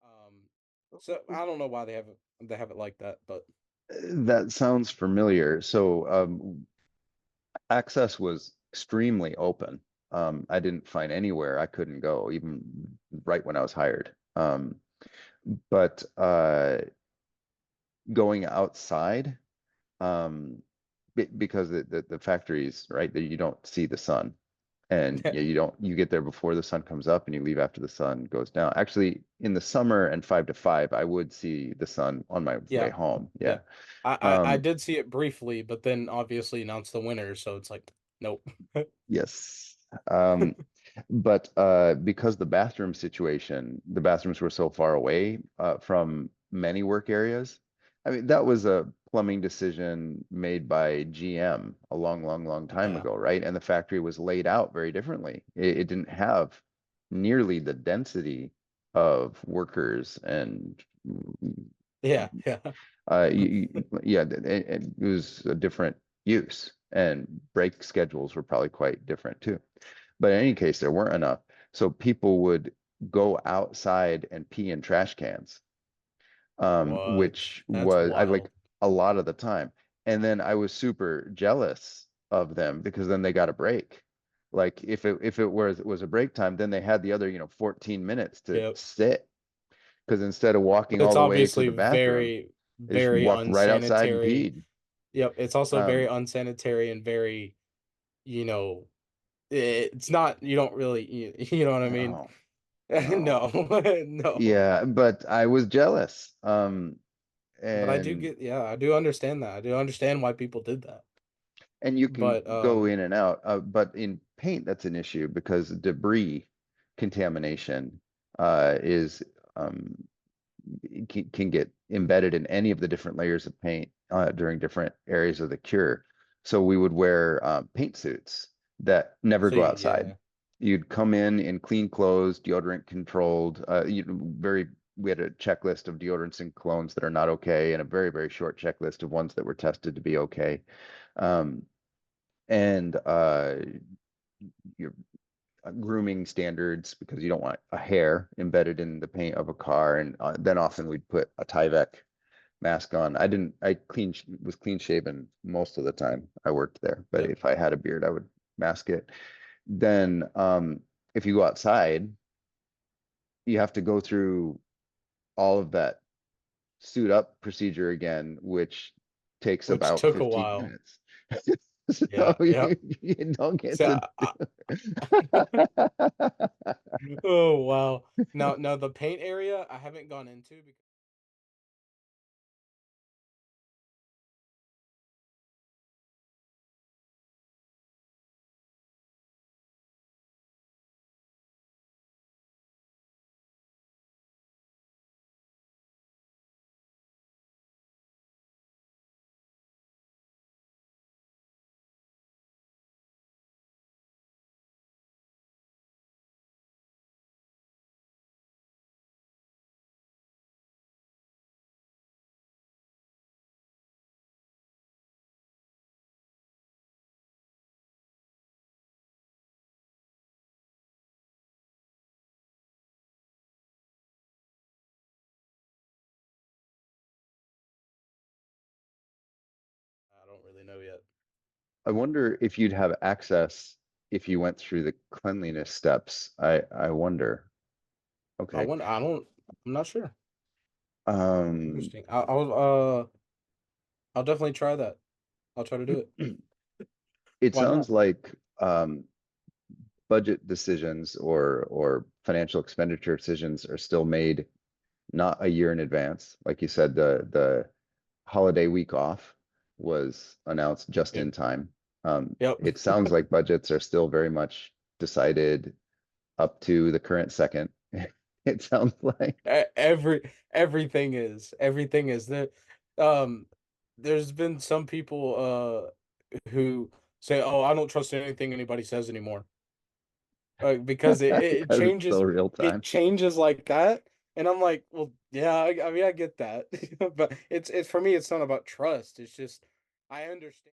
Um, so I don't know why they have it like that, but That sounds familiar. So, access was extremely open. I didn't find anywhere I couldn't go, even right when I was hired. But going outside, because the factories, right, that you don't see the sun, and yeah, you get there before the sun comes up and you leave after the sun goes down. Actually, in the summer and 5 to 5, I would see the sun on my way yeah, home. yeah. Yeah. I Um, did see it briefly, but then obviously now it's the winter, so it's like, nope. yes. Um, but because the bathrooms were so far away from many work areas. I mean, that was a plumbing decision made by GM a long, long, long time Yeah, ago, right? And the factory was laid out very differently. It didn't have nearly the density of workers and yeah, yeah. yeah, it was a different use, and break schedules were probably quite different too. But in any case, there weren't enough. So people would go outside and pee in trash cans, What? which That's was I like wild. a lot of the time. And then I was super jealous of them because then they got a break. Like if it was a break time, then they had the other, 14 minutes to Yep. sit. Because instead of walking But it's all the way to obviously the bathroom, very, they just very walked right outside and unsanitary. peed. Yep. It's also very Um, unsanitary and very, you know, it's not, you don't really, you know what I mean? no, no. No, no. Yeah, but I was jealous. But I do And get, yeah, I do understand that. I do understand why people did that. you can But go in and out, but in paint, that's an issue because debris contamination is um, can get embedded in any of the different layers of paint during different areas of the cure. So we would wear paint suits that never so go outside. yeah, You'd come in clean clothes, deodorant controlled, we had a checklist of deodorants and colognes that are not okay, and a very, very short checklist of ones that were tested to be okay. Um, and your grooming standards because you don't want a hair embedded in the paint of a car. And then often we'd put a Tyvek mask on. I was clean shaven most of the time I worked there, but yep. if I had a beard, I would mask it. Then if you go outside, you have to go through all of that suit up procedure again, which takes Which about took a 15 while. minutes. So Yeah, yep. you don't get So to do it. oh wow. Now the paint area I haven't gone into because I don't really know yet. I wonder if you'd have access if you went through the cleanliness steps. I wonder. Okay. I don't, I'm not sure. Um, Interesting. I'll definitely try that. I'll try to do it. it Why sounds not? like budget decisions or financial expenditure decisions are still made not a year in advance. Like you said, the holiday week off was announced just Yep. in time. Yep. It sounds like budgets are still very much decided up to the current second. It sounds like. Everything is there. Um, there's been some people who say, "Oh, I don't trust anything anybody says anymore," because it Because it's so changes. real It time. changes like that, and I'm like, "Well, yeah, I mean, I get that," but it's for me. It's not about trust. It's just I understand.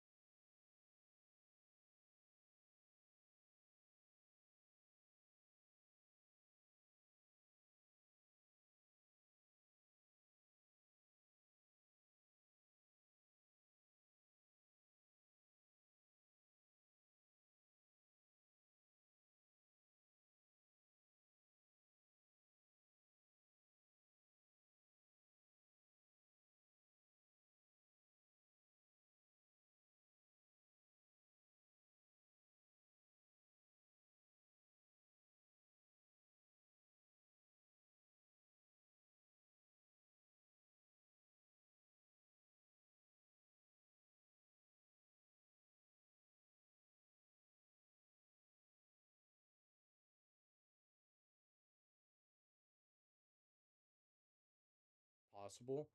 Possible.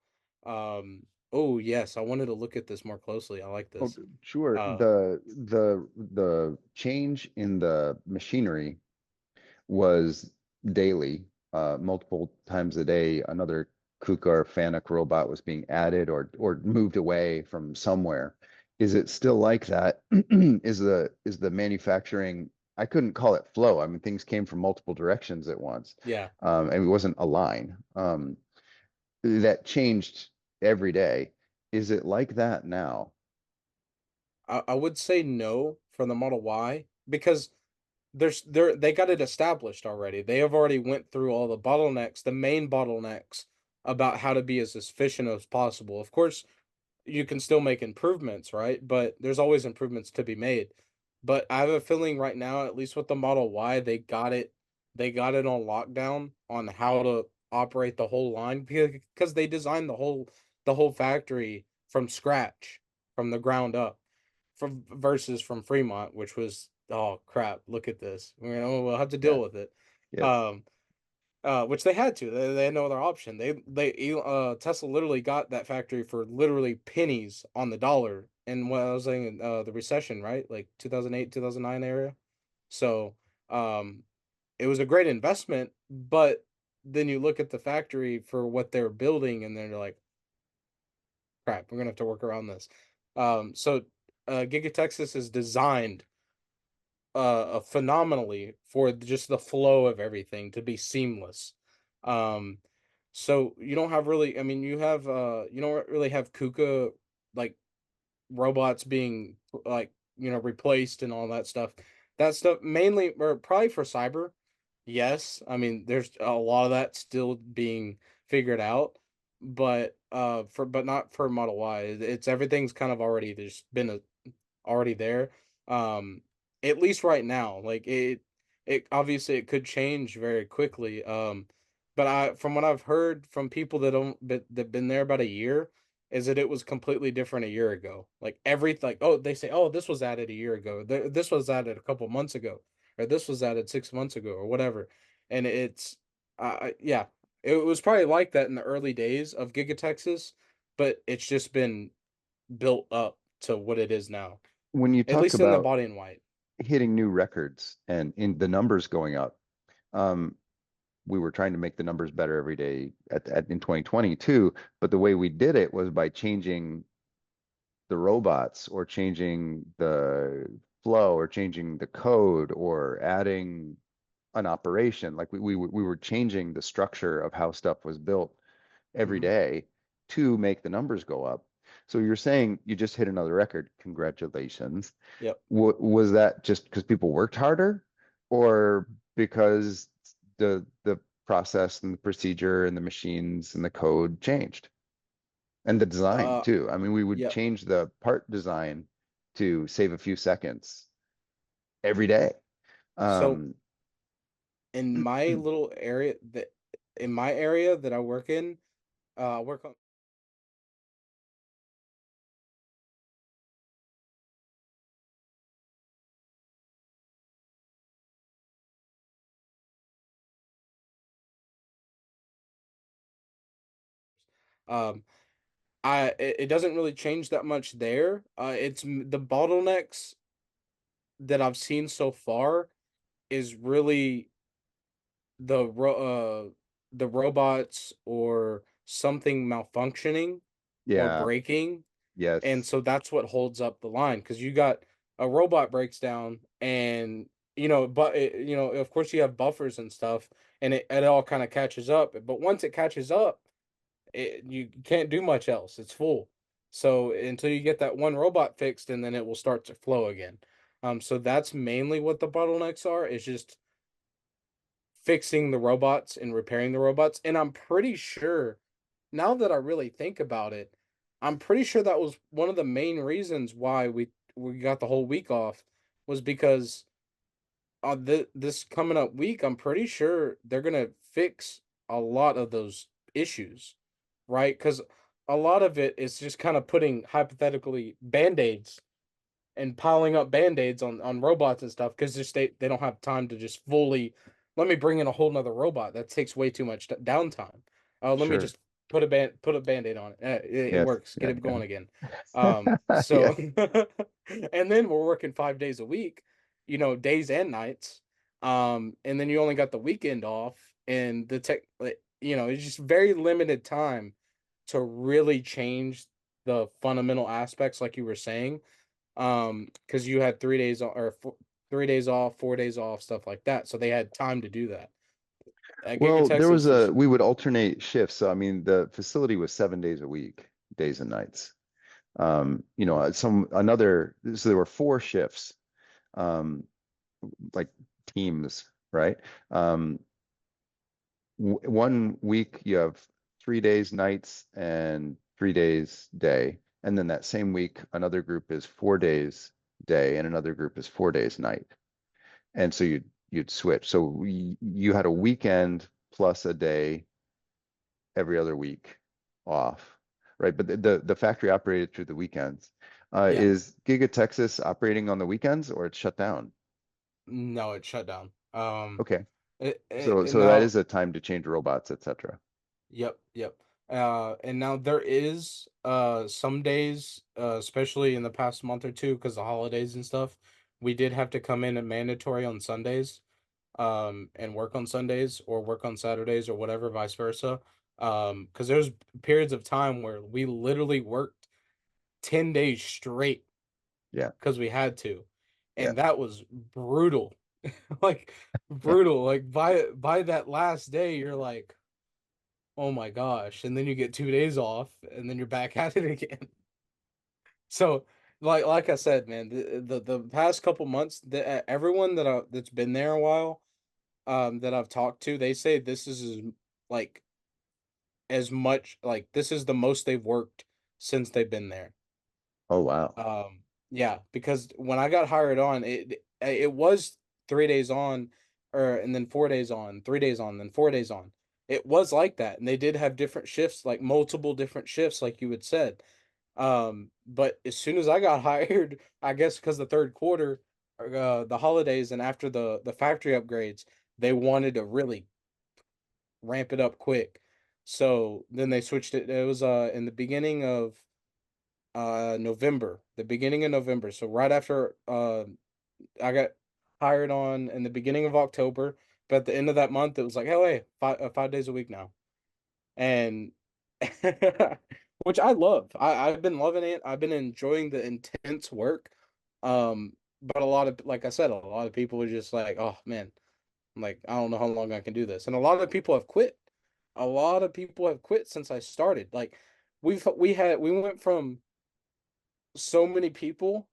Oh yes, I wanted to look at this more closely. I like Oh, this. sure. Uh, The change in the machinery was daily, multiple times a day. Another KUKA or FANUC robot was being added or moved away from somewhere. Is it still like that? Is the manufacturing? I couldn't call it flow. I mean, things came from multiple directions at once, yeah. and it wasn't a line. That changed every day. Is it like that now? I would say no for the Model Y because they got it established already. They have already went through all the bottlenecks, the main bottlenecks about how to be as efficient as possible. Of course, you can still make improvements, right? But there's always improvements to be made. But I have a feeling right now, at least with the Model Y, they got it on lockdown on how to operate the whole line because they designed the whole factory from scratch, from the ground up, from versus from Fremont, which was oh crap, look at this. We'll have to Yeah. deal with it. Yes. Um, which they had to. They had no other option. Tesla literally got that factory for literally pennies on the dollar. And what I was saying, the recession, right? Like 2008, 2009 area. So, um, it was a great investment, but then you look at the factory for what they're building, and then you're like, crap, we're gonna have to work around this. Giga Texas is designed phenomenally for just the flow of everything to be seamless. Um, so you don't have really, I mean, you don't really have KUKA like robots being like replaced and all that stuff. That stuff mainly or probably for cyber. Yes, I mean there's a lot of that still being figured out, but not for Model Y. It's everything's kind of already there's been already there. Um, at least right now, like it obviously it could change very quickly. But I from what I've heard from people that don't that been there about a year, is that it was completely different a year ago. Like everything, like oh they say oh this was added a year ago, this was added a couple months ago, or this was added 6 months ago, or whatever. And it's yeah, it was probably like that in the early days of Giga Texas, but it's just been built up to what it is now. When you At talk least in the about body and white. hitting new records and in the numbers going up, um, we were trying to make the numbers better every day in 2022, but the way we did it was by changing the robots or changing the flow or changing the code or adding an operation. Like we were changing the structure of how stuff was built every Hmm. day to make the numbers go up. So you're saying you just hit another record. Congratulations. Yep. Was that just because people worked harder or because the process and the procedure and the machines and the code changed? And the design Uh, too. I mean, we would yep. change the part design to save a few seconds every day. So Um, in my little area that in my area that I work in, I work on um it doesn't really change that much there. The bottlenecks that I've seen so far is really the robots or something malfunctioning or yeah, breaking. And yes, so that's what holds up the line because you got a robot breaks down and of course you have buffers and stuff and it all kind of catches up, but once it catches up you can't do much else, it's full. So until you get that one robot fixed and then it will start to flow again. So that's mainly what the bottlenecks are, is just fixing the robots and repairing the robots. And I'm pretty sure, now that I really think about it, I'm pretty sure that was one of the main reasons why we got the whole week off, was because this coming up week, I'm pretty sure they're gonna fix a lot of those issues, right? Because a lot of it is just kind of putting hypothetically band-aids and piling up band-aids on robots and stuff because just they don't have time to just fully let me bring in a whole nother robot. That takes way too much downtime. Let me sure. just put a band-aid on it. It Yes, works. Get yeah, it yeah. going again. Yeah. So and then we're working 5 days a week, days and nights. And then you only got the weekend off, and it's just very limited time to really change the fundamental aspects like you were saying, because you had 3 days or 3 days off, 4 days off, stuff like that, so they had time to do that. At Giga Well, Texas is we would alternate shifts. So, I mean, the facility was 7 days a week, days and nights. So there were four shifts, um, like teams, right? Um, one week you have 3 days nights and 3 days day. And then that same week, another group is 4 days day and another group is 4 days night. And so you'd switch. So you had a weekend plus a day every other week off, right? But the factory operated through the weekends. Yeah. Is Giga Texas operating on the weekends or it's shut down? No, it's shut down. Okay. And So that now, is a time to change robots, etc. yep, yep. And now there is some days, especially in the past month or two, because the holidays and stuff, we did have to come in and mandatory on Sundays, and work on Sundays or work on Saturdays or whatever, vice versa. Because there's periods of time where we literally worked 10 days straight Yeah. because we had to, Yeah. and that was brutal. Like brutal. Like by that last day, you're like, oh my gosh. And then you get 2 days off and then you're back at it again. So like I said, man, the past couple months, everyone that's been there a while, that I've talked to, they say this is like as much like this is the most they've worked since they've been there. Oh, wow. Yeah, because when I got hired on, it was 3 days on, or and then 4 days on, 3 days on, then 4 days on. It was like that, and they did have different shifts, like multiple different shifts, like you had said. But as soon as I got hired, I guess because the third quarter, the holidays, and after the factory upgrades, they wanted to really ramp it up quick. So then they switched it. It was in the beginning of November, the beginning of November. So right after I got hired on in the beginning of October, but at the end of that month, it was like, hey, 5 days a week now, and which I love. I've been loving it. I've been enjoying the intense work. But a lot of, like I said, a lot of people are just like, oh man, like I don't know how long I can do this, and a lot of people have quit. A lot of people have quit since I started. Like we went from so many people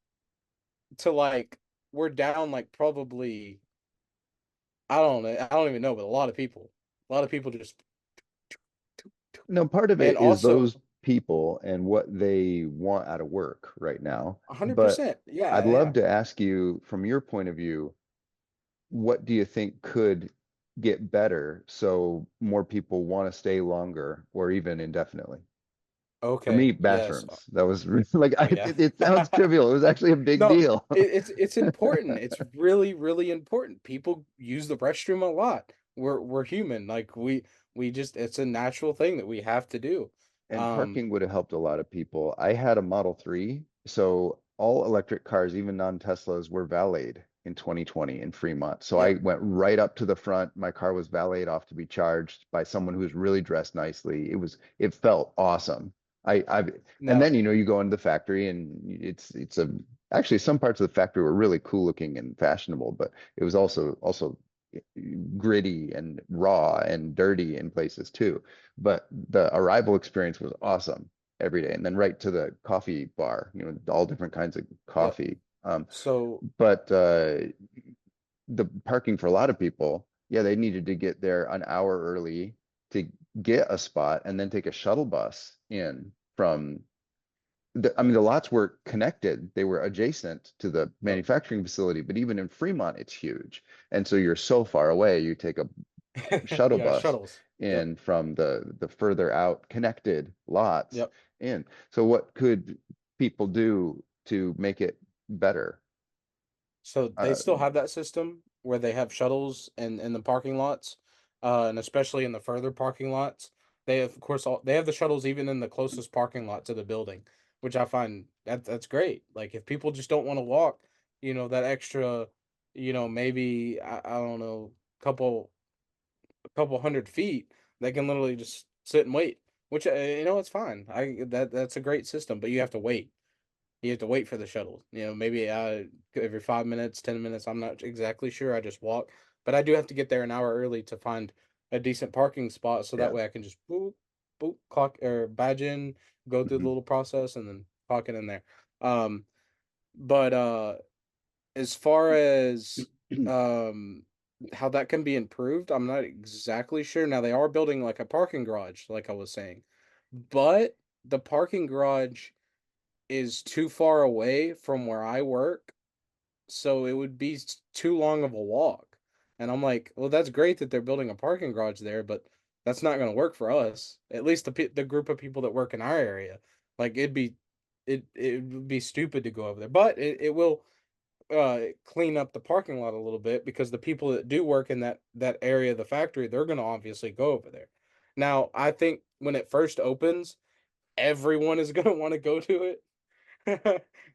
to like we're down like probably I don't know, I don't even know, but a lot of people. A lot of people just No, part of and it is also those people and what they want out of work right now. But 100%. I'd Yeah, love yeah. to ask you, from your point of view, what do you think could get better so more people want to stay longer or even indefinitely? For Okay. me, Yes. bathrooms. That was like Oh yeah. it sounds trivial. It was actually a big No, deal. it's important. It's really, really important. People use the restroom a lot. We're human. Like we just it's a natural thing that we have to do. And Um, parking would have helped a lot of people. I had a Model 3, so all electric cars, even non-Teslas, were valeted in 2020 in Fremont. So I yep. went right up to the front. My car was valeted off to be charged by someone who was really dressed nicely. It felt awesome. And No. then you go into the factory and it's a actually some parts of the factory were really cool looking and fashionable, but it was also gritty and raw and dirty in places too. But the arrival experience was awesome every day. And then right to the coffee bar, all different kinds of Yep. coffee. So But the parking for a lot of people, yeah, they needed to get there an hour early to get a spot and then take a shuttle bus in from I mean, the lots were connected. They were adjacent to the yep. manufacturing facility, but even in Fremont, it's huge. And so you're so far away, you take a shuttle Yeah, bus shuttles. Yep. in from the further out connected lots Yep. in. So what could people do to make it better? So they Uh, still have that system where they have shuttles in the parking lots, and especially in the further parking lots. They have, of course, they have the shuttles even in the closest parking lot to the building, which I find that's great. Like if people just don't want to walk, that extra, maybe I don't know, couple a couple 100 feet, they can literally just sit and wait. Which it's fine. That's a great system, but you have to wait. You have to wait for the shuttle. Maybe every 5 minutes, 10 minutes. I'm not exactly sure. I just walk, but I do have to get there an hour early to find a decent parking spot, so that yeah. way I can just boop, boop, clock or badge in, go through the Mhm. little process, and then talking in there. Um, but as far as um how that can be improved, I'm not exactly sure. Now they are building like a parking garage, like I was saying, but the parking garage is too far away from where I work, so it would be too long of a walk. And I'm like, well, that's great that they're building a parking garage there, but that's not going to work for us. At least the group of people that work in our area. Like it would be stupid to go over there, but it will clean up the parking lot a little bit because the people that do work in that area of the factory, they're going to obviously go over there. Now, I think when it first opens, everyone is going to want to go to it.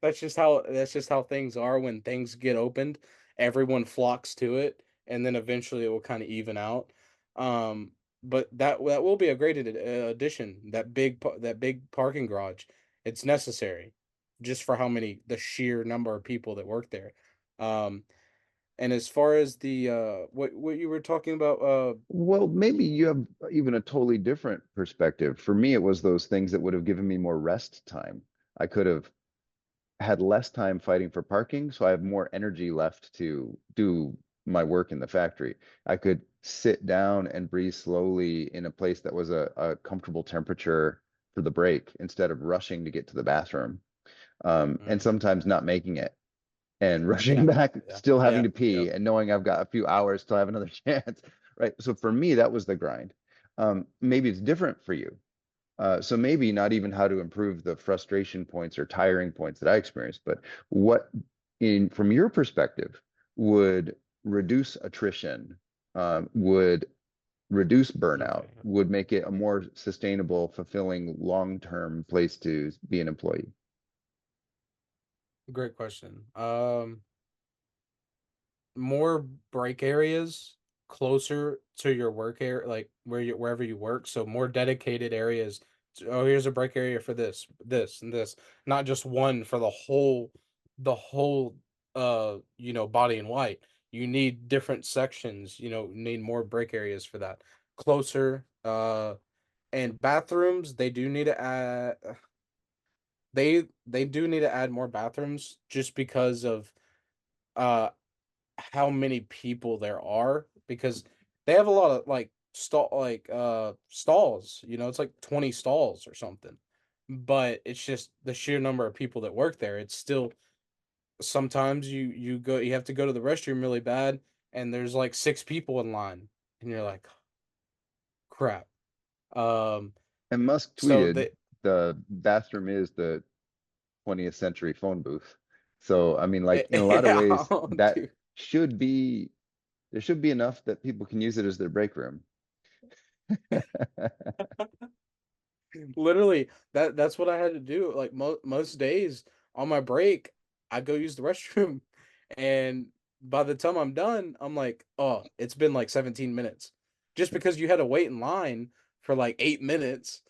That's just how things are when things get opened. Everyone flocks to it, and then eventually it will kind of even out. Um, but that will be a great addition. That big parking garage. It's necessary, just for the sheer number of people that work there. Um, and as far as the what you were talking about, Well, maybe you have even a totally different perspective. For me, it was those things that would have given me more rest time. I could have had less time fighting for parking, so I have more energy left to do my work in the factory. I could sit down and breathe slowly in a place that was a comfortable temperature for the break instead of rushing to get to the bathroom, and mm, sometimes not making it and rushing yeah, back, yeah, still having yeah, to yeah, pee and knowing I've got a few hours till I have another chance, right? So for me, that was the grind. Maybe it's different for you. So maybe not even how to improve the frustration points or tiring points that I experienced, but what in from your perspective would reduce attrition, would reduce burnout, okay. would make it a more sustainable, fulfilling, long-term place to be an employee. Great question. More break areas closer to your work area, like wherever you work. So more dedicated areas. Oh, here's a break area for this, and this. Not just one for the whole body in white. You need different sections, need more break areas for that. Closer, and bathrooms, they do need to add more bathrooms just because of uh how many people there are, because they have a lot of like stalls, it's like 20 stalls or something. But it's just the sheer number of people that work there. It's still sometimes you have to go to the restroom really bad, and there's like six people in line, and you're like, crap. Um And Musk so tweeted the the bathroom is the 20th century phone booth. So, I mean, like in a lot of yeah, ways, that dude. should be there should be enough that people can use it as their break room. Literally, that's what I had to do. Like most days on my break, I go use the restroom, and by the time I'm done, I'm like, oh, it's been like 17 minutes, just because you had to wait in line for like 8 minutes.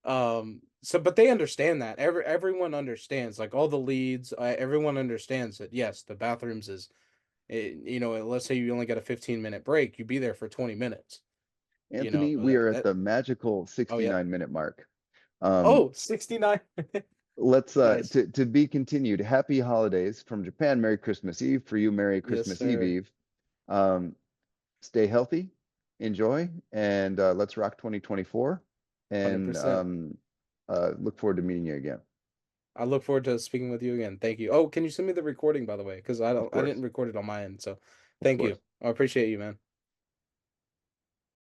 So but they understand that. Everyone understands. Like all the leads, everyone understands that. Yes, the bathrooms let's say you only got a 15-minute break, you be there for 20 minutes. Anthony, we That are at that. the magical Oh yeah. 69-minute mark. Um, Oh, 69. let's Nice. to be continued. Happy holidays from Japan. Merry Christmas Eve for you. Merry Yes, Christmas Eve sir. Eve. Um, Stay healthy, enjoy, and let's rock 2024. And 100%. look forward to meeting you again. I look forward to speaking with you again. Thank you. Oh, can you send me the recording, by the way? Because I Of don't I course, didn't record it on my end. So of thank course. you. I appreciate you, man.